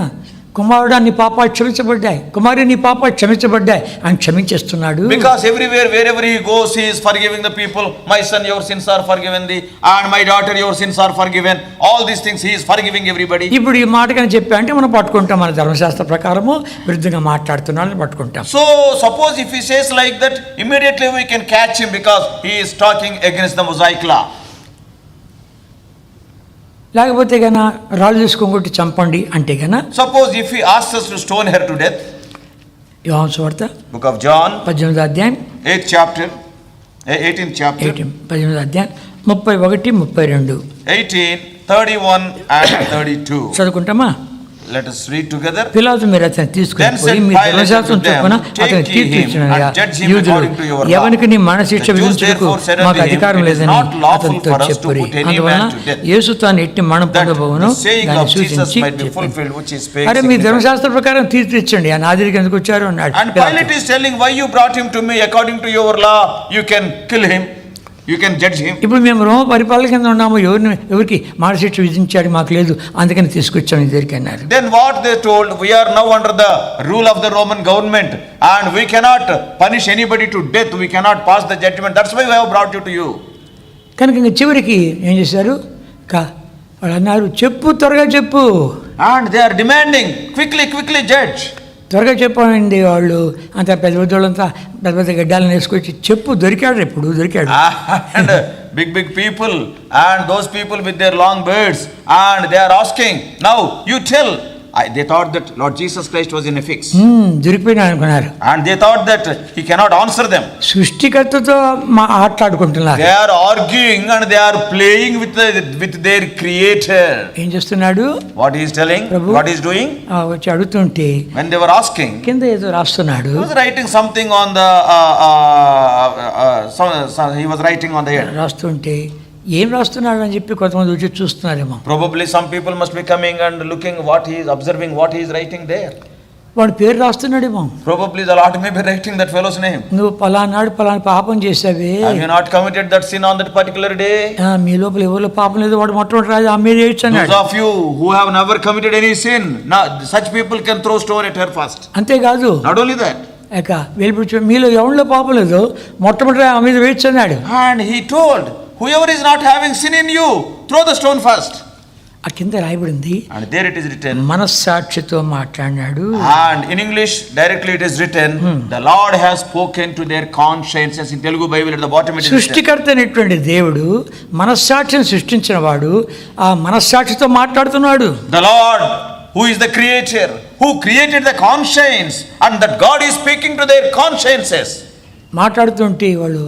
కుమారుడా నీ పాపాలు క్షమించబడ్డాయి, కుమారి నీ పాపాలు క్షమించబడ్డాయి అని క్షమించేస్తున్నాడు. Because everywhere, wherever he goes, he is forgiving the people. My son, your sins are forgiven thee, and my daughter, your sins are forgiven. All these things he is forgiving everybody. ఇప్పుడు ఈ మాట కని చెప్పా అంటే మనం పట్టుకుంటాం, మన ధర్మశాస్త్ర ప్రకారము విరుద్ధంగా మాట్లాడుతున్నాడని పట్టుకుంటాం. So suppose if he says like that, immediately we can catch him because he is talking against the Mosaic law. లేకపోతే గనా రాళ్ళు తీసుకొని కొట్టి చంపండి అంటే గనా. Suppose if he asks us to stone her to death. యోహాను సువార్త Book of John 18వ అధ్యాయం 8th chapter 18th chapter 18వ అధ్యాయం 31 32 18:31 and 32. చదువుకుంటామా? Let us read together. పిలాతు మీరు అతన్ని తీసుకుని పోయి మీ ధర్మశాస్త్రం చొప్పున అతను తీర్పు ఇచ్చినగా యూదులు ఎవరికి నీ మరణ శిక్ష విధించుటకు మాకు అధికారం లేదని అతనితో చెప్పారు. అందువలన యేసు తాను ఎట్టి మరణం పొందబోవును దాన్ని సూచించి చెప్పాడు. అరే మీ ధర్మశాస్త్ర ప్రకారం తీర్పు ఇచ్చండి, ఆ నాదిరికి ఎందుకు వచ్చారు అన్నాడు. And Pilate is telling, why you brought him to me? According to your law you can kill him, you can judge him. ఇప్పుడు మేము రోమ పరిపాలన కింద ఉన్నాము, ఎవరికి మరణశిక్ష విధించాడు మాకు లేదు, అందుకని తీసుకొచ్చాను ఇద్దరికి అన్నారు. Then what they told, we are now under the rule of the Roman government and we cannot punish anybody to death, we cannot pass the judgment, that's why we have brought you to you. కనుక ఇంక చివరికి ఏం చేశారు? వాళ్ళు అన్నారు చెప్పు, త్వరగా చెప్పు. And they are demanding, quickly judge. త్వరగా చెప్పండి. వాళ్ళు అంత పెద్ద పెద్దోళ్ళంతా పెద్ద పెద్ద గడ్డాలను వేసుకొచ్చి చెప్పు, దొరికాడు, ఎప్పుడు దొరికాడు. And big people and those people with their long beards, and they are asking, now you tell, they thought that Lord Jesus Christ was in a fix. దొరికిపోయినా అనుకున్నారు. And they thought that he cannot answer them. సృష్టికర్తతో ఆటలాడుకుంటున్నారు. They are arguing and they are playing with their creator. ఏం చేస్తున్నాడు? What he is telling? What he is doing? వచ్చి అడుగుతుంటే when they were asking, కింద ఏదో రాస్తున్నాడు. He was writing something on the he was writing on the head. రాస్తుంటే ఏం రాస్తున్నాడు అని చెప్పి కొంతమంది వచ్చి చూస్తున్నారేమో. Probably some people must be coming and looking what he is observing, what he is writing there. వాడు పేరు రాస్తున్నాడేమో. Probably the Lord may be writing that fellow's name. నువ్వు పలానాడు పలానా పాపం చేసావే. Have you not committed that sin on that particular day? మీ లోపల ఎవరిలో పాపం లేదు వాడు మొట్టమొదటి రాజు ఆమె చేయొచ్చన్నాడు. Those of you who have never committed any sin, now such people can throw stone at her first. అంతేకాదు. Not only that. ఇక వెళ్ళిపోయి మీలో ఎవరిలో పాపం లేదు మొట్టమొదటి ఆమె మీద వేయొచ్చన్నాడు. And he told, whoever is not having sin in you, throw the stone first. ఆ కింద రాయబడింది. And there it is written. మనస్సాక్షితో మాట్లాడాడు. And in English directly it is written, the Lord has spoken to their consciences. In Telugu Bible at the bottom it is written. సృష్టికర్త అయినటువంటి దేవుడు మనస్సాక్షిని సృష్టించిన వాడు ఆ మనస్సాక్షితో మాట్లాడుతున్నాడు. The Lord who is the creator, who created the conscience, and that God is speaking to their consciences. మాట్లాడుతుంటే వాళ్ళు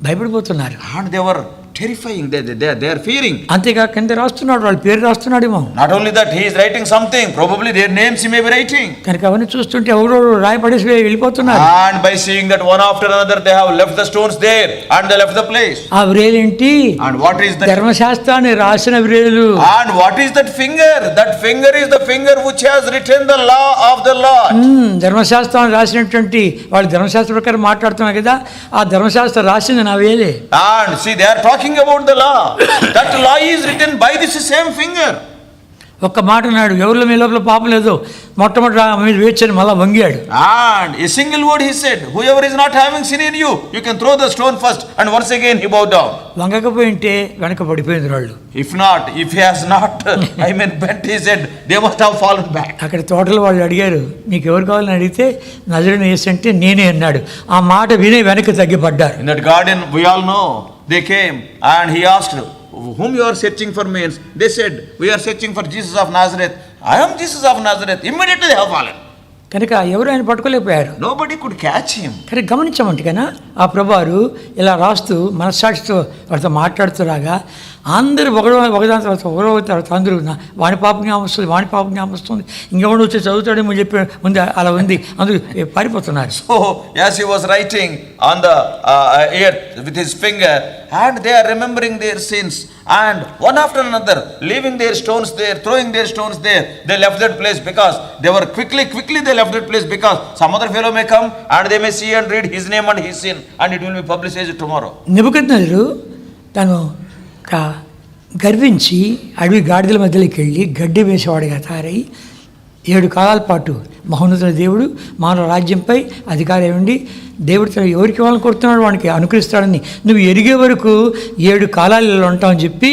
భయపడిపోతున్నారు. And they were terrifying, they are fearing. అంతేకాక కింద రాస్తున్నాడు వాళ్ళ పేరు రాస్తున్నాడేమో. Not only that, he is writing something, probably their names he may be writing. కనుక అవన్నీ చూస్తుంటే ఎవరో రాయపడేసి వెళ్ళిపోతున్నారు. And by seeing that one after another they have left the stones there and they left the place. ఆ వ్రేలేంటి? And what is that? ధర్మశాస్త్రాన్ని రాసిన వ్రేలు. And what is that finger? That finger is the finger which has written the law of the Lord. ధర్మశాస్త్రాన్ని రాసినటువంటి వాళ్ళు ధర్మశాస్త్ర ప్రకారం మాట్లాడుతున్నారు కదా, ఆ ధర్మశాస్త్రం రాసింది నా వేలే. And see, they are talking about the law. That law is written by this same finger. ఒక్క మాట అన్నాడు, ఎవరిలో మీ లోపల పాపం లేదు మొట్టమొదటి మీరు వేచని మళ్ళా వంగాడు. And a single word he said, whoever is not having sin in you, you can throw the stone first. And once again he bowed down. వంగకపోయింటే వెనక పడిపోయింది వాళ్ళు. If he has not bent his head, they must have fallen back. అక్కడ తోటలో వాళ్ళు అడిగారు, మీకు ఎవరు కావాలని అడిగితే నజరేయుడు యేసు అంటే నేనే అన్నాడు. ఆ మాట విని వెనక్కి తగ్గిపడ్డారు. In that garden we all know, they came and he asked, whom you are searching for means? They said, we are searching for Jesus of Nazareth. I am Jesus of Nazareth. Immediately they have fallen. కనుక ఎవరు ఆయన పట్టుకోలేకపోయారు. Nobody could catch him. కానీ గమనించమంటే కన్నా ఆ ప్రభువారు ఇలా రాస్తూ మనస్సాక్షితో వారితో మాట్లాడుతురాగా అందరూ ఒకదాని తర్వాత అందరూ వాని పాప జ్ఞాపం వస్తుంది, వాని పాప జ్ఞాపం వస్తుంది, ఇంకెవడు వచ్చి చదువుతాడేమో చెప్పి ముందు అలా ఉంది, అందరూ పారిపోతున్నారు. So as he was writing on the earth with his finger, and they are remembering their sins, and one after another leaving their stones there, throwing their stones there, they left that place because they were quickly they left that place because some other fellow may come and they may see and read his name and his sin and it will be published tomorrow. నెబుకద్నెజరు తను గర్వించి అడవి గాడిదల మధ్యలోకి వెళ్ళి గడ్డి వేసేవాడిగా తయారై 7 కాలాల పాటు మహోన్నతుల దేవుడు మానవ రాజ్యంపై అధికారం ఉండి దేవుడు తన ఎవరికి వాళ్ళని కొడుతున్నాడు వానికి అనుకరిస్తాడని నువ్వు ఎరిగే వరకు 7 కాలాలలో ఉంటామని చెప్పి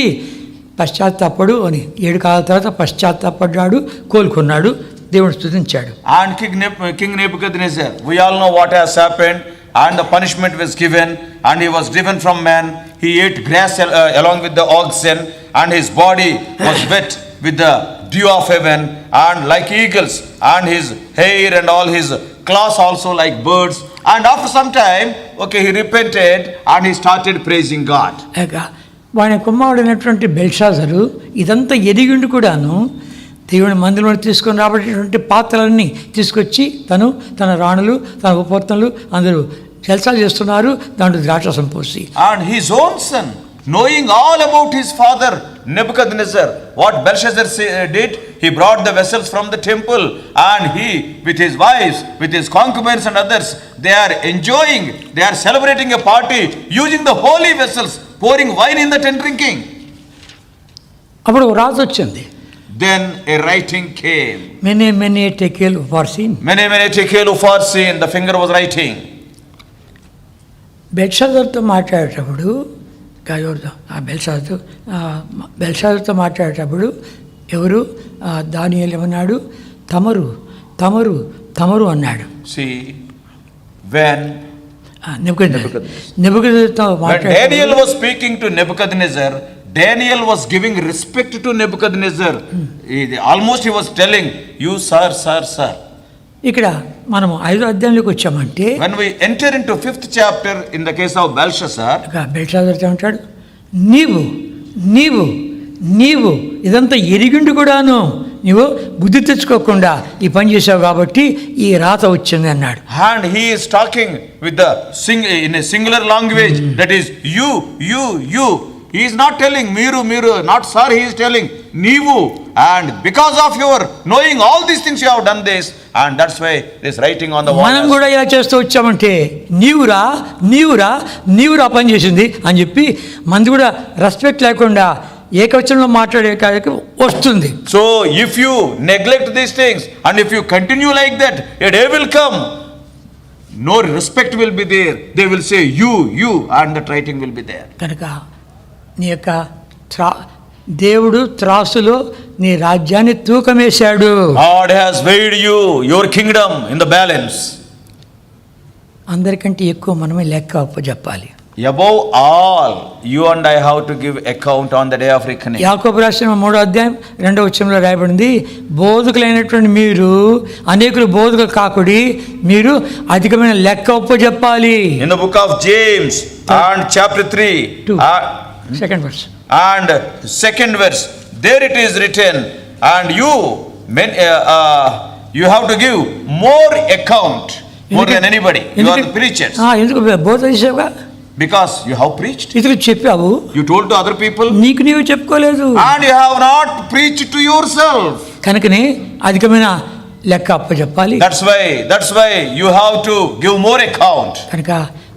పశ్చాత్తాపడు అని 7 కాలాల తర్వాత పశ్చాత్తాపడ్డాడు, కోలుకున్నాడు, దేవుడు స్తుతించాడు. And King Nebuchadnezzar, we all know what has happened, and the punishment was given, and he was driven from man. He ate grass along with the oxen, and his body was wet with the dew of heaven, and like eagles, and his hair and all his claws also like birds. And after some time, he repented and he started praising God. వాని కుమారుడైనటువంటి Belshazzar ఇదంతా ఎదిగిండు కూడాను దేవుని మందిరంలో తీసుకొని రాబడేటువంటి పాత్రలన్నీ తీసుకొచ్చి తన రాణులు తన ఉపపత్నులు అందరూ జల్సాలు చేస్తున్నారు, దాంట్లో ద్రాక్షరసం పోసి. And his own son, knowing all about his father Nebuchadnezzar, what Belshazzar did, he brought the vessels from the temple, and he with his wives, with his concubines and others, they are enjoying, they are celebrating a party using the holy vessels, pouring wine in that and drinking. అప్పుడు రాజు వచ్చింది. Then a writing came. Mene tekel ufarsin. Mene tekel ufarsin. The finger was writing. బెల్షాజర్తో మాట్లాడేటప్పుడు బెల్షాజర్తో మాట్లాడేటప్పుడు ఎవరు దానియేలు ఏమన్నాడు? తమరు అన్నాడు. See, when నెబుకద్నెజర్తో Daniel was speaking to Nebuchadnezzar, Daniel was giving respect to Nebuchadnezzar. Almost he was telling, you sir, sir, sir. ఇక్కడ మనం 5వ అధ్యాయంలోకి వచ్చామంటే when we enter into 5th chapter in the case of Belshazzar, Belshazzar అంటాడు, నీవు ఇదంతా ఎరిగిండు కూడాను నీవు బుద్ధి తెచ్చుకోకుండా ఈ పని చేసావు కాబట్టి ఈ రాత వచ్చింది అన్నాడు. and he is talking with the in a singular language, that is you. He is not telling మీరు, not sir, he is telling నీవు, and because of your knowing all these things you have done this, and that's why this writing on the wall. మనం కూడా ఇలా చేస్తూ వచ్చామంటే నీవురా పని చేసింది అని చెప్పి మంది కూడా రెస్పెక్ట్ లేకుండా ఏకవచనంలో మాట్లాడే కాడికి వస్తుంది. So if you neglect these things and if you continue like that, a day will come, no respect will be there. They will say you, and that writing will be there. కనుక నీ యొక్క దేవుడు త్రాసులో నీ రాజ్యాన్ని తూకమేశాడు. God has weighed you, your kingdom in the balance. అందరికంటే ఎక్కువ మనమే లెక్క అప్పచెప్పాలి. Above all, you and I have to give account on the day of reckoning. యాకోబు రాసిన 3వ అధ్యాయం 2వ వచనంలో రాయబడింది, బోధకులైనటువంటి మీరు అనేకులు బోధకులు కాకుడి, మీరు అధికమైన లెక్క అప్పచెప్పాలి. In the book of James and chapter 3, second verse, and second verse, there it is written, and you have to give more account, more than anybody. You are the preachers. ఎందుకు బోధ చేసావుగా? Because you have preached. ఇతరులకు చెప్పావు. You told to other people. నీకు నీవు చెప్పుకోలేదు. And you have not preached to yourself. కనుకనే అధికమైన లెక్క అప్పచెప్పాలి. That's why you have to give more account. కనుక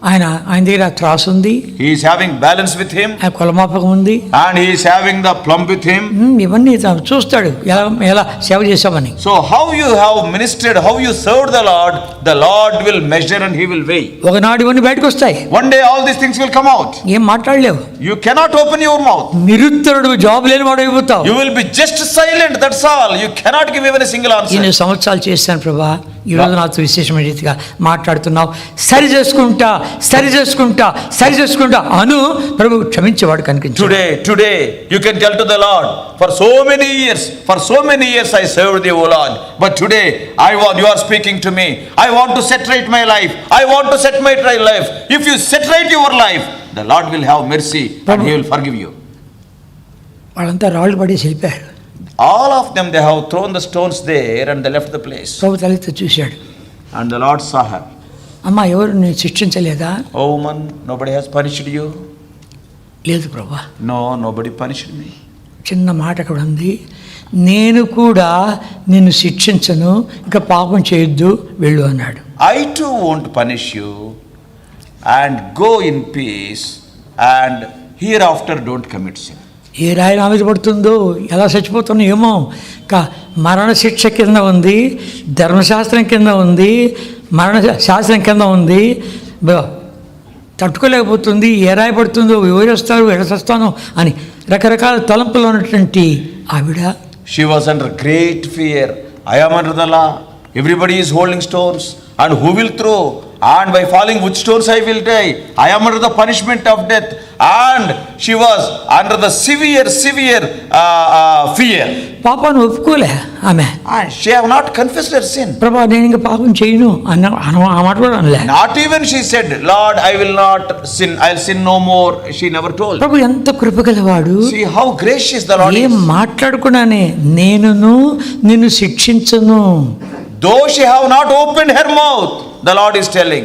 ఆయన దగ్గర త్రాసు ఉంది. He is having balance with him. కొలమాపకం ఉంది. And he is having the plumb with him. ఇవన్నీ చూస్తాడు ఎలా సేవ చేసామని. So how you have ministered, how you served the Lord will measure and he will weigh. ఒకనాడు ఇవన్నీ బయటకు వస్తాయి. One day all these things will come out. ఏం మాట్లాడలేవు. You cannot open your mouth. నిరుత్తరుడు, జాబ్ లేని వాడు అయిపోతావు. You will be just silent, that's all. You cannot give even a single answer. ఇన్ని సంవత్సరాలు చేశాను ప్రభా, ఈరోజు నాతో విశేషమైన రీతిగా మాట్లాడుతున్నావు, సరి చేసుకుంటా అను ప్రభు క్షమించేవాడు కనిపించు. Today you can tell to the Lord, for so many years I served thee, O Lord, but today you are speaking to me. I want to set right my life. If you set right your life, the Lord will have mercy and he will forgive you. వాళ్ళంతా రాళ్ళు పడి వెళ్ళిపోయారు. All of them, they have thrown the stones there and they left the place. ప్రభు తలెత్తి చూశాడు. And the Lord saw her. అమ్మా, ఎవరు నేను శిక్షించలేదా? Oh woman, nobody has punished you. లేదు ప్రభా. No, nobody punished me. చిన్న మాట అక్కడ ఉంది, నేను కూడా నిన్ను శిక్షించను, ఇక పాపం చేయొద్దు, వెళ్ళు అన్నాడు. I too won't punish you, and go in peace, and hereafter don't commit sin. ఏ రాయి నా మీద పడుతుందో, ఎలా చచ్చిపోతున్నా ఏమో, మరణ శిక్ష కింద ఉంది, ధర్మశాస్త్రం కింద ఉంది, మరణ శాస్త్రం కింద ఉంది, తట్టుకోలేకపోతుంది, ఏ రాయి పడుతుందో, ఎవరేస్తారు, ఎడసస్తాను అని రకరకాల తలంపులో ఉన్నటువంటి ఆవిడ, she was under great fear. I am under the law, everybody is holding stones, and who will throw? And by falling which stones I will die? I am under the punishment of death. And she was under the severe fear. పాపాన్ని ఒప్పుకోలే ఆమె. And she have not confessed her sin. ప్రభా, నేను ఇంకా పాపం చేయను ఆ మాట కూడా అనలే. Not even she said, Lord, I will not sin, I'll sin no more. She never told. ప్రభు ఎంత కృపగలవాడు. See how gracious the Lord is. ఏం మాట్లాడకుండానే నిన్ను శిక్షించను. Though she have not opened her mouth, the Lord is telling,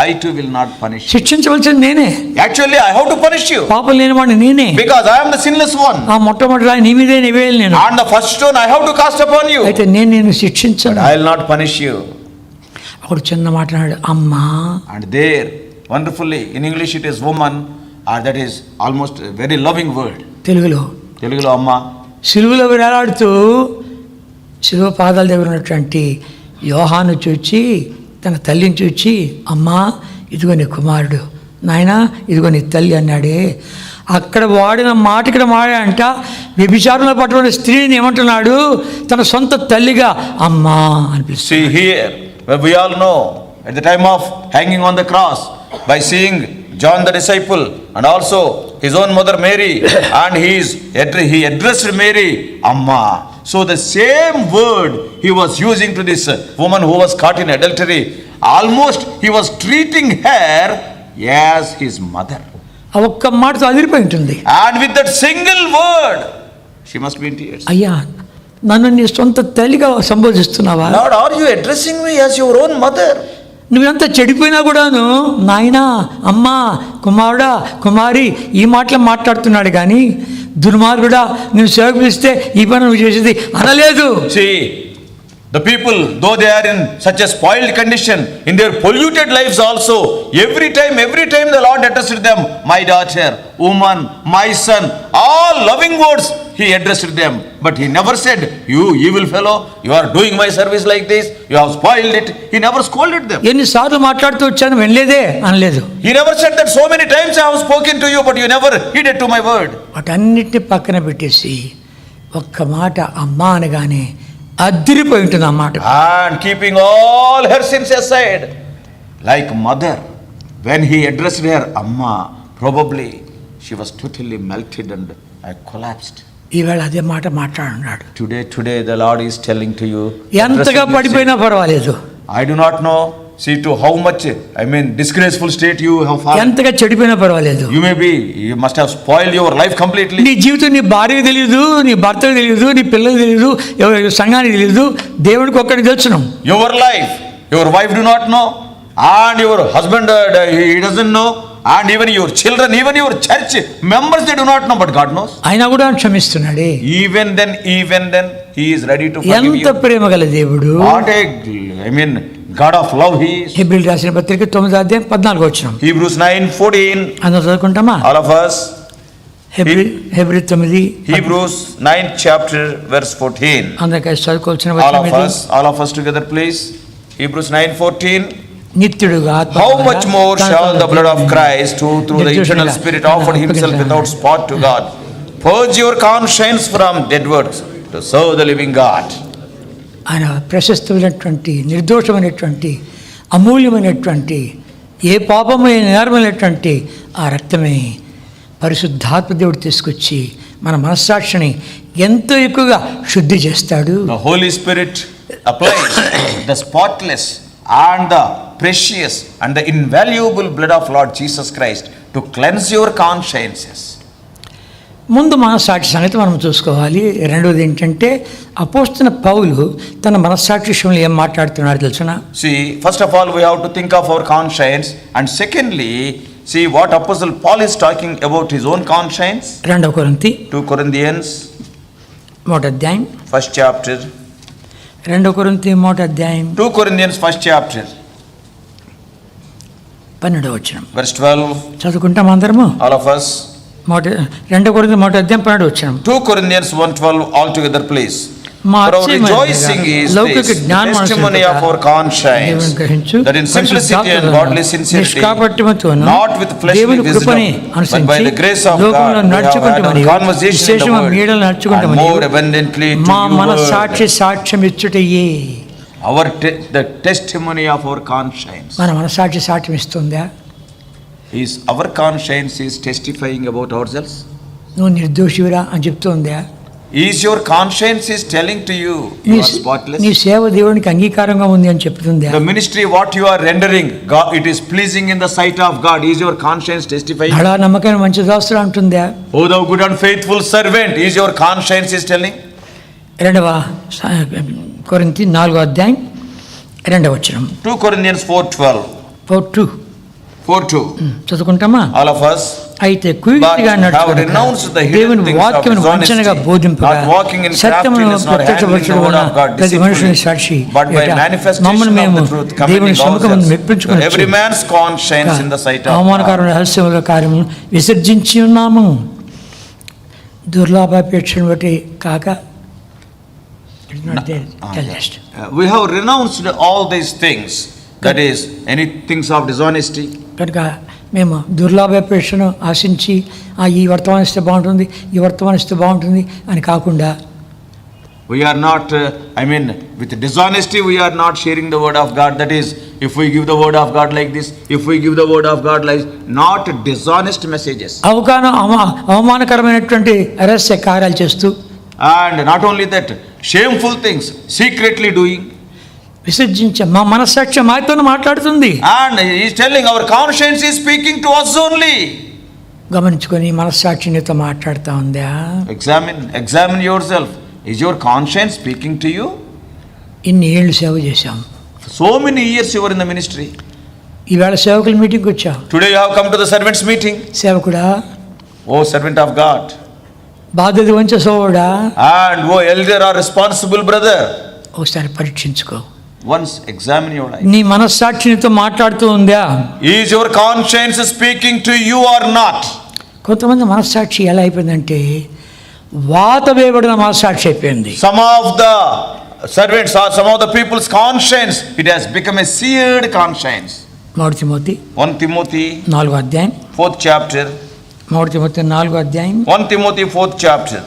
I too will not punish you. శిక్షించవలసింది నేనే. Actually, I have to punish you. పాపం లేనివాడిని నేనే. Because I am the sinless one. ఆ మొట్టమొదటి రాయి నీ మీదే వేయాలి నేను. And the first stone I have to cast upon you. అయితే నేను శిక్షించను. I will not punish you. అప్పుడు చిన్న మాట్లాడాడు, అమ్మా. And there, wonderfully, in English it is woman, or that is almost a very loving word. తెలుగులో అమ్మా. సిలువలో వేలాడుతూ సిలువ పాదాల దగ్గర ఉన్నటువంటి యోహాను చూచి, తన తల్లిని చూచి, అమ్మా ఇదిగో నీ కుమారుడు, నాయనా ఇదిగో నీ తల్లి అన్నాడే. అక్కడ వాడిన మాట ఇక్కడ వాడంట, వ్యభిచారంలో పట్టుకున్న స్త్రీని ఏమంటున్నాడు, తన సొంత తల్లిగా అమ్మా అనిపిస్తుంది. See here, we all know at the time of hanging on the cross, by seeing John the disciple and also his own mother Mary, and he addressed Mary, Amma. So the same word he was using to this woman who was caught in adultery, almost he was treating her as his mother. ఆ ఒక్క మాటతో అదిరిపోయి ఉంటుంది. And with that single word, she must be in tears. అయ్యా, నన్ను నీ సొంత తల్లిగా సంబోధిస్తున్నావా? Lord, are you addressing me as your own mother? నువ్వెంత చెడిపోయినా కూడాను నాయనా, అమ్మా, కుమారుడా, కుమారి ఈ మాటలు మాట్లాడుతున్నాడు కానీ దుర్మార్గుడా నువ్వు సేవకులిస్తే ఈ పని నువ్వు చేసేది అనలేదు. See, the people, though they are in such a spoiled condition, in their polluted lives also, every time the Lord addressed them, my daughter, woman, my son, all loving words he addressed them. But he never said, you evil fellow, you are doing my service like this, you have spoiled it. He never scolded them. ఎన్నిసార్లు మాట్లాడుతూ వచ్చాను, వినలేదే అనలేదు. He never said that so many times I have spoken to you, but you never heeded to my word. వాటన్నిటిని పక్కన పెట్టేసి ఒక్క మాట అమ్మా అనగానే అదిరిపోయి ఉంటుంది ఆ మాట. And keeping all her sins aside, like mother, when he addressed her Amma, probably she was totally melted and collapsed. ఈవేళ అదే మాట మాట్లాడున్నాడు. Today the Lord is telling to you, ఎంతగా పడిపోయినా పర్వాలేదు. I do not know, see to how much, disgraceful state you have fallen. ఎంతగా చెడిపోయినా పర్వాలేదు. You must have spoiled your life completely. నీ జీవితం నీ భార్యకు తెలియదు, నీ భర్తకు తెలియదు, నీ పిల్లలకు తెలియదు, సంఘానికి తెలియదు, దేవుడికి ఒక్కడికి తెలుసును. Your life, your wife do not know, and your husband he doesn't know, and even your children, even your church members, they do not know, but God knows. ఆయన కూడా క్షమిస్తున్నాడే. Even then he is ready to forgive you. ఎంత ప్రేమ గల దేవుడు. What a God of love he is. హెబ్రీయులకు రాసిన పత్రిక 9వ అధ్యాయం 14వ వచనం. Hebrews 9:14. అందరూ చదువుకుంటామా? All of us. Hebrew 9. Hebrews 9th chapter verse 14. అందరూ కలిసి చదువుకోవాల్సిన వచనం ఇది. All of us together please. Hebrews 9:14. నిత్యుడుగా How much more shall the blood of Christ, who through the eternal Spirit offered himself without spot to God, purge your conscience from dead works to serve the living God. ఆయన ప్రశస్తమైనటువంటి, నిర్దోషమైనటువంటి, అమూల్యమైనటువంటి, ఏ పాపమైన నేరమైనటువంటి ఆ రక్తమే పరిశుద్ధాత్మ దేవుడు తీసుకొచ్చి మన మనస్సాక్షిని ఎంతో ఎక్కువగా శుద్ధి చేస్తాడు. The Holy Spirit applies the spotless and the precious and the invaluable blood of Lord Jesus Christ to cleanse your consciences. ముందు మనస్సాక్షి సంగతి మనం చూసుకోవాలి. రెండవది ఏంటంటే అపోస్తలుడైన పౌలు తన మనస్సాక్షి విషయంలో ఏం మాట్లాడుతున్నాడు తెలుసునా? See, first of all we have to think of our conscience, and secondly see what Apostle Paul is talking about his own conscience. 2 కొరింథీ 2 Corinthians 1వ అధ్యాయం 1st chapter. 2 కొరింథీ 1వ అధ్యాయం 2 Corinthians 1st chapter 12వ వచనం. verse 12. చదువుకుంటాం అందరము. All of us. 2 కొరింథీ 1వ అధ్యాయం 12వ వచనం. 2 Corinthians 1:12 all together please. మా rejoicing is లౌకిక this testimony of our conscience, that in simplicity and godly sincerity, not with fleshly wisdom, but by the grace of God, we have had our conversation in the word, and more abundantly to మా you మనస్సాక్షి సాక్ష్యం ఇచ్చుటయే. the testimony of our conscience. మన మనస్సాక్షి సాక్ష్యం ఇస్తుందా? Is our conscience is testifying about ourselves? నువ్వు నిర్దోషివిరా అని చెప్తుందా? Is your conscience is telling to you you are spotless? నీ సేవ దేవునికి అంగీకారంగా ఉంది అని చెప్తుందా? The ministry what you are rendering, God, it is pleasing in the sight of God. Is your conscience testifying? అలా నమ్మకమైన మంచి దాసుడు అంటుందా? Oh thou good and faithful servant, is your conscience is telling? 2 కొరింథీ 4వ అధ్యాయం 2వ వచనం. 2 Corinthians 4:12. 4:2 చదువుకుంటామా? All of us. అయితే కుయుక్తిగా నడుచుకొనక దేవుని వాక్యమును వంచనగా బోధింపగా సత్యమును ప్రత్యక్షపరచుకొనున్న ప్రతి మనుషుని సాక్షి మమ్మల్ని మేము దేవుని సముఖమందు మెప్పించుకొనొచ్చు. అవమానకరమైన రహస్యముల కార్యములను విసర్జించి ఉన్నాము. దుర్లాభాపేక్షను బట్టి కాక we have renounced all these things, that is any things of dishonesty. కనుక మేము దుర్లాభాపేక్షను ఆశించి ఈ వర్తమానం ఇస్తే బాగుంటుంది, ఈ వర్తమానం ఇస్తే బాగుంటుంది అని కాకుండా We are not, with dishonesty we are not sharing the word of God. That is, if we give the word of God like this, if we give the word of God like, not dishonest messages. అవమానకరమైనటువంటి రహస్య కార్యాలు చేస్తూ, and not only that, shameful things secretly doing. విసర్జించే మా మనస్సాక్షి మాతో మాట్లాడుతుంది. And he is telling our conscience is speaking to us only. గమనించుకొని మనస్సాక్షి నీతో మాట్లాడుతూ ఉందా? Examine yourself. Is your conscience speaking to you? ఇన్ని ఏళ్ళు సేవ చేశాం. So many years you were in the ministry. ఈవేళ సేవకుల మీటింగ్కి వచ్చావు. Today you have come to the servants meeting. సేవకుడా, oh servant of God, బాధ్యత వహించే సోదరుడా, and oh elder or responsible brother, ఒకసారి పరీక్షించుకో. once examine your life. నీ మనస్సాక్షి నీతో మాట్లాడుతూ ఉందా? Is your conscience speaking to you or not? కొంతమంది మనస్సాక్షి ఎలా అయిపోయిందంటే వాత వేయబడిన మనస్సాక్షి అయిపోయింది. Some of the servants or some of the people's conscience, it has become a seared conscience. 1 Timothy 4వ అధ్యాయం 4th chapter. 1 Timothy 4వ అధ్యాయం 1 Timothy 4th chapter.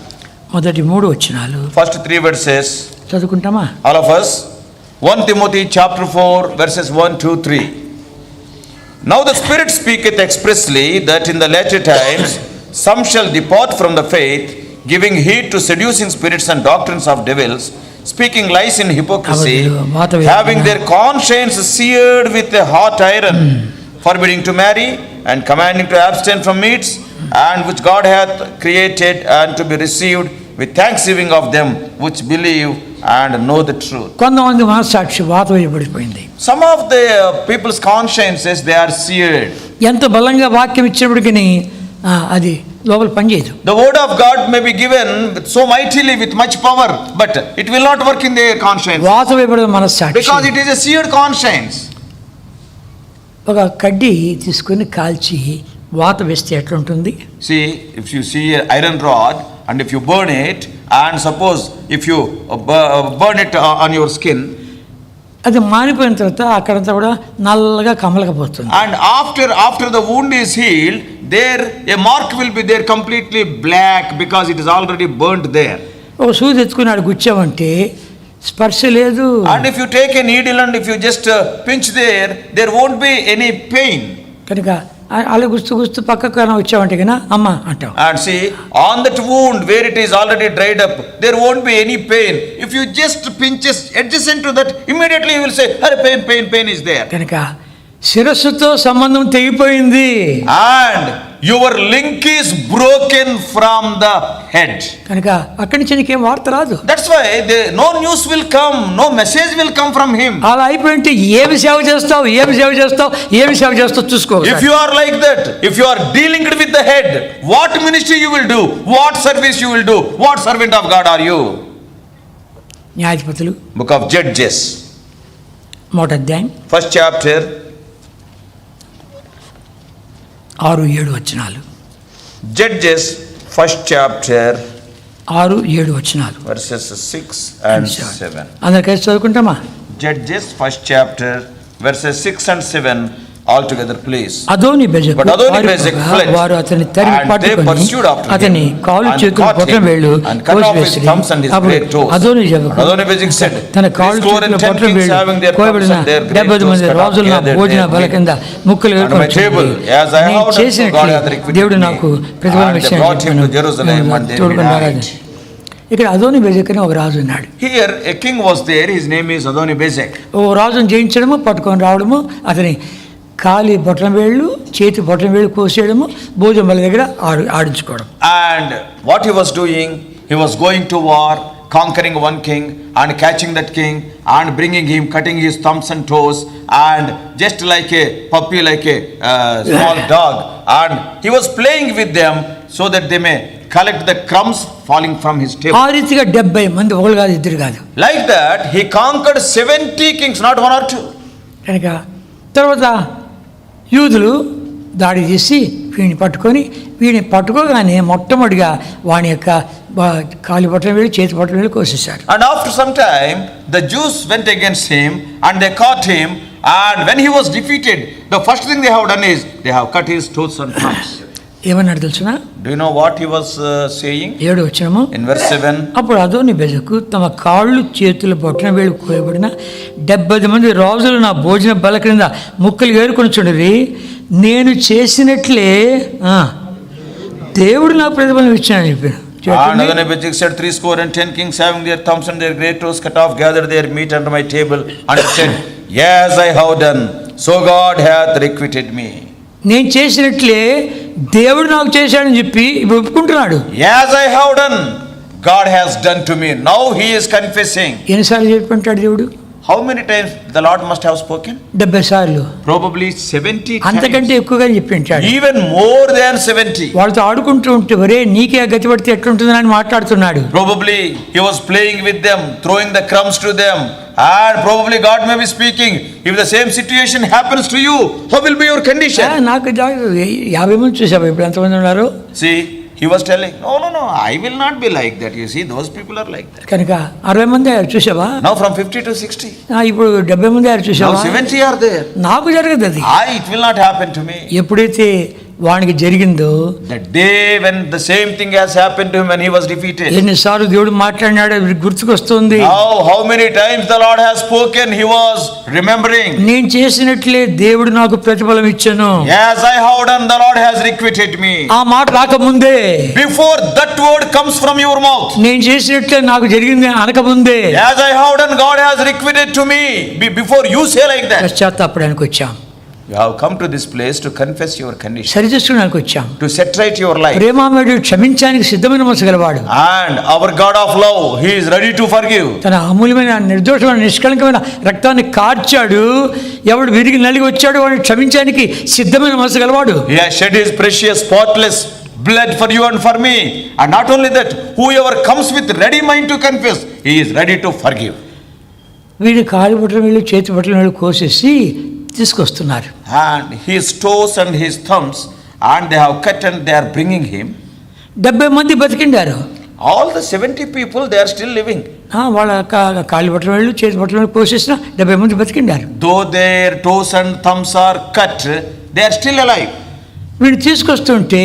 మొదటి 3 వచనాలు. First 3 verses. చదువుకుంటామా? All of us. 1 Timothy chapter 4 verses 1, 2, 3. Now the Spirit speaketh expressly that in the latter times some shall depart from the faith, giving heed to seducing spirits and doctrines of devils, speaking lies in hypocrisy, having their conscience seared with a hot iron, forbidding to marry and commanding to abstain from meats, and which God hath created, and to be received with thanksgiving of them which believe and know the truth. కొంతమంది మనస్సాక్షి వాత వేయబడిపోయింది. Some of the people's consciences, they are seared. ఎంత బలంగా వాక్యం ఇచ్చినప్పటికీ అది లోపల పనిచేయదు. The word of God may be given so mightily with much power, but it will not work in their conscience. వాత వేయబడిన మనస్సాక్షి. Because it is a seared conscience. ఒక కడ్డీ తీసుకొని కాల్చి వాత వేస్తే ఎట్లా ఉంటుంది? See, if you see an iron rod and if you burn it, and suppose if you burn it on your skin, అది మానిపోయిన తర్వాత అక్కడంతా కూడా నల్లగా కమలకపోతుంది. and after the wound is healed, there a mark will be there completely black because it is already burnt there. ఒక సూది ఎత్తుకున్నాడు గుచ్చామంటే స్పర్శ లేదు. And if you take a needle and if you just pinch there won't be any pain. కనుక అలా గుస్తూ పక్కకు వచ్చామంటే కన్నా అమ్మ అంటాం. And see, on that wound where it is already dried up, there won't be any pain. If you just pinch adjacent to that, immediately you will say, pain is there. కనుక శిరస్సుతో సంబంధం తెగిపోయింది. And your link is broken from the head. కనుక అక్కడి నుంచి నీకేం వార్త రాదు. That's why no news will come, no message will come from him. అలా అయిపోయింటే ఏమి సేవ చేస్తావు చూసుకో. If you are like that, if you are dealing with the head, what ministry you will do, what service you will do, what servant of God are you? న్యాయాధిపతులు Book of Judges, 1వ అధ్యాయం 1st chapter, 6-7 వచనాలు. Judges 1st chapter 6-7 వచనాలు. verses 6 and 7. అందరూ కలిసి చదువుకుంటామా? Judges 1st chapter verses 6 and 7 all together please. అదోనీబెజెకు fled, వారు అతని తరిమి పట్టుకొని అతని కాలు చేతులు బొట్టన వేళ్ళు కోసివేసిరి. అప్పుడు అదోనీబెజెకు తన కాలు చేతులు బొట్టన వేళ్ళు కోయబడిన 70 మంది రాజుల నా భోజన బల కింద ముక్కలు వేసుకొని చేసినట్లు దేవుడు నాకు ప్రతిఫలం ఇచ్చాడు. ఇక్కడ అదోనీబెజెక్ అని ఒక రాజు ఉన్నాడు. Here a king was there, his name is Adonibezek. ఓ రాజును జయించడము, పట్టుకొని రావడము, అతని కాలి బొట్టన వేళ్ళు చేతి బొట్టన వేళ్ళు కోసేయడము, భోజన బల దగ్గర ఆడించుకోవడం. And what he was doing, he was going to war, conquering one king and catching that king and bringing him, cutting his thumbs and toes, and just like a puppy, like a small dog, and he was playing with them so that they may collect the crumbs falling from his table. ఆ రీతిగా 70 మంది, ఒకరు కాదు ఇద్దరు కాదు. Like that he conquered 70 kings, not 1 or 2. కనుక తర్వాత యూదులు దాడి చేసి వీడిని పట్టుకోగానే మొట్టమొదటిగా వాని యొక్క కాలి బొట్టన వేలు చేతి బొట్టన వేలు కోసేశారు. And after some time the Jews went against him and they caught him, and when he was defeated, the first thing they have done is they have cut his toes and thumbs. ఏమన్నాడు తెలుసునా? Do you know what he was saying? 7వ వచనము In verse 7. అప్పుడు అదోని బెజకు తమ కాళ్ళు చేతులు బొట్టన వేలు కోయబడిన 70 మంది రాజులు నా భోజన బల క్రింద ముక్కలు ఏరుకొని చూడరి, నేను చేసినట్లే దేవుడు నాకు ప్రతిఫలం ఇచ్చానని చెప్పాను. And Adonai-Bezek said, 70 kings having their thumbs and their great toes cut off gathered their meat under my table, and said, Yes, I have done, so God hath requited me. నేను చేసినట్లే దేవుడు నాకు చేశాడని చెప్పి ఇప్పుడు ఒప్పుకుంటున్నాడు. Yes, I have done, God has done to me. Now he is confessing. ఎన్నిసార్లు చెప్పుకుంటాడు దేవుడు? How many times the Lord must have spoken? 70 సార్లు. Probably 70 times. అంతకంటే ఎక్కువగా చెప్పించాడు. Even more than 70. వాళ్ళతో ఆడుకుంటూ ఉంటే ఒరే నీకే గతి పడితే ఎట్లుంటుందని మాట్లాడుతున్నాడు. Probably he was playing with them, throwing the crumbs to them. And probably God may be speaking, if the same situation happens to you, how will be your condition? నాకు 50 మంది చూసావా ఇప్పుడు ఎంతమంది ఉన్నారు? See, he was telling, no, I will not be like that. You see, those people are like that. కనుక 60 మంది అయ్యారు చూసావా? Now from 50 to 60. ఇప్పుడు 70 మంది అయ్యారు చూసావా? Now 70 are there. నాకు జరగదు అది. It will not happen to me. ఎప్పుడైతే వానికి జరిగిందో, the day when the same thing has happened to him when he was defeated. ఎన్నిసార్లు దేవుడు మాట్లాడినాడో గుర్తుకొస్తుంది. How many times the Lord has spoken, he was remembering. నేను చేసినట్లే దేవుడు నాకు ప్రతిఫలం ఇచ్చెను. Yes, I have done, the Lord has requited me. ఆ మాట రాకముందే, before that word comes from your mouth, నేను చేసినట్లే నాకు జరిగింది అనకముందే, Yes, I have done, God has requited to me, before you say like that. పశ్చాత్తాపడానికి వచ్చాం. You have come to this place to confess your condition, సరిచేసుకోవడానికి వచ్చాం, to set right your life. ప్రేమామయుడు క్షమించడానికి సిద్ధమైన మనసు గలవాడు. And our God of love, he is ready to forgive. తన అమూల్యమైన నిర్దోషమైన నిష్కళంకమైన రక్తాన్ని కార్చాడు. ఎవడు విరిగి నలిగి వచ్చాడు వాడిని క్షమించడానికి సిద్ధమైన మనసు గలవాడు. He has shed his precious spotless blood for you and for me. And not only that, whoever comes with ready mind to confess, he is ready to forgive. వీడి కాలి బట్టలు వీళ్ళు చేతి బట్టలు వీళ్ళు కోసేసి తీసుకొస్తున్నారు. And his toes and his thumbs, and they have cut and they are bringing him. 70 మంది బతికిండారు. All the 70 people, they are still living. వాళ్ళ కాలి బట్టలు వీళ్ళు చేతి బట్టలు వీళ్ళు కోసేసిన 70 మంది బతికిండారు. Though their toes and thumbs are cut, they are still alive. వీడు తీసుకొస్తుంటే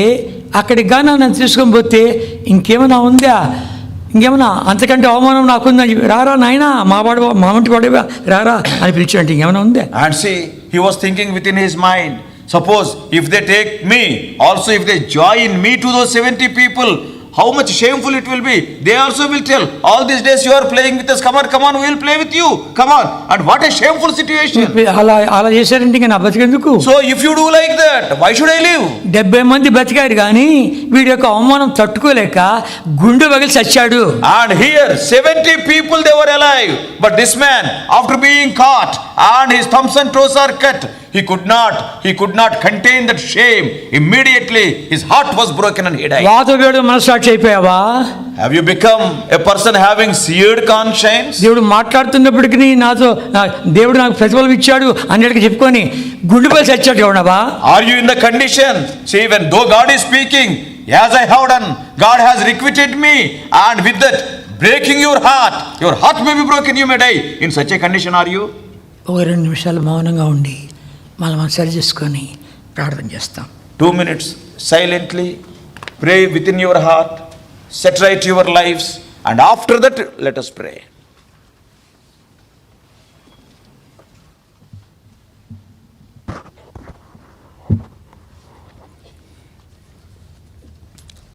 అక్కడికి గానా నన్ను తీసుకొని పోతే ఇంకేమైనా ఉందా, ఇంకేమన్నా అంతకంటే అవమానం నాకుందని చెప్పి రారా నాయనా మా వంటి వాడేవా రారా అని పిలిచాడంటే ఇంకేమైనా ఉందా? And see, he was thinking within his mind, suppose if they take me, also if they join me to those 70 people, how much shameful it will be. They also will tell, all these days you are playing with us, come on, we will play with you, come on. And what a shameful situation. అలా చేశారంటే ఇంకా నా బతికేందుకు? So if you do like that, why should I live? 70 మంది బతికాడు కానీ వీడి యొక్క అవమానం తట్టుకోలేక గుండె పగిలి చచ్చాడు. And here 70 people they were alive, but this man, after being caught and his thumbs and toes are cut, he could not contain that shame. Immediately his heart was broken and he died. వాతవేడు మనసాక్షి అయిపోయావా? Have you become a person having seared conscience? దేవుడు మాట్లాడుతున్నప్పటికీ నాతో దేవుడు నాకు ప్రతిఫలం ఇచ్చాడు అన్నట్టుగా చెప్పుకొని గుండెపై చచ్చాడు ఉన్నావా? Are you in the condition, see, when though God is speaking, as I have done, God has requited me, and with that breaking your heart may be broken, you may die. In such a condition are you? ఒక 2 నిమిషాలు మౌనంగా ఉండి మనం సరి చేసుకొని ప్రార్థన చేస్తాం. 2 minutes silently pray within your heart, set right your lives, and after that let us pray.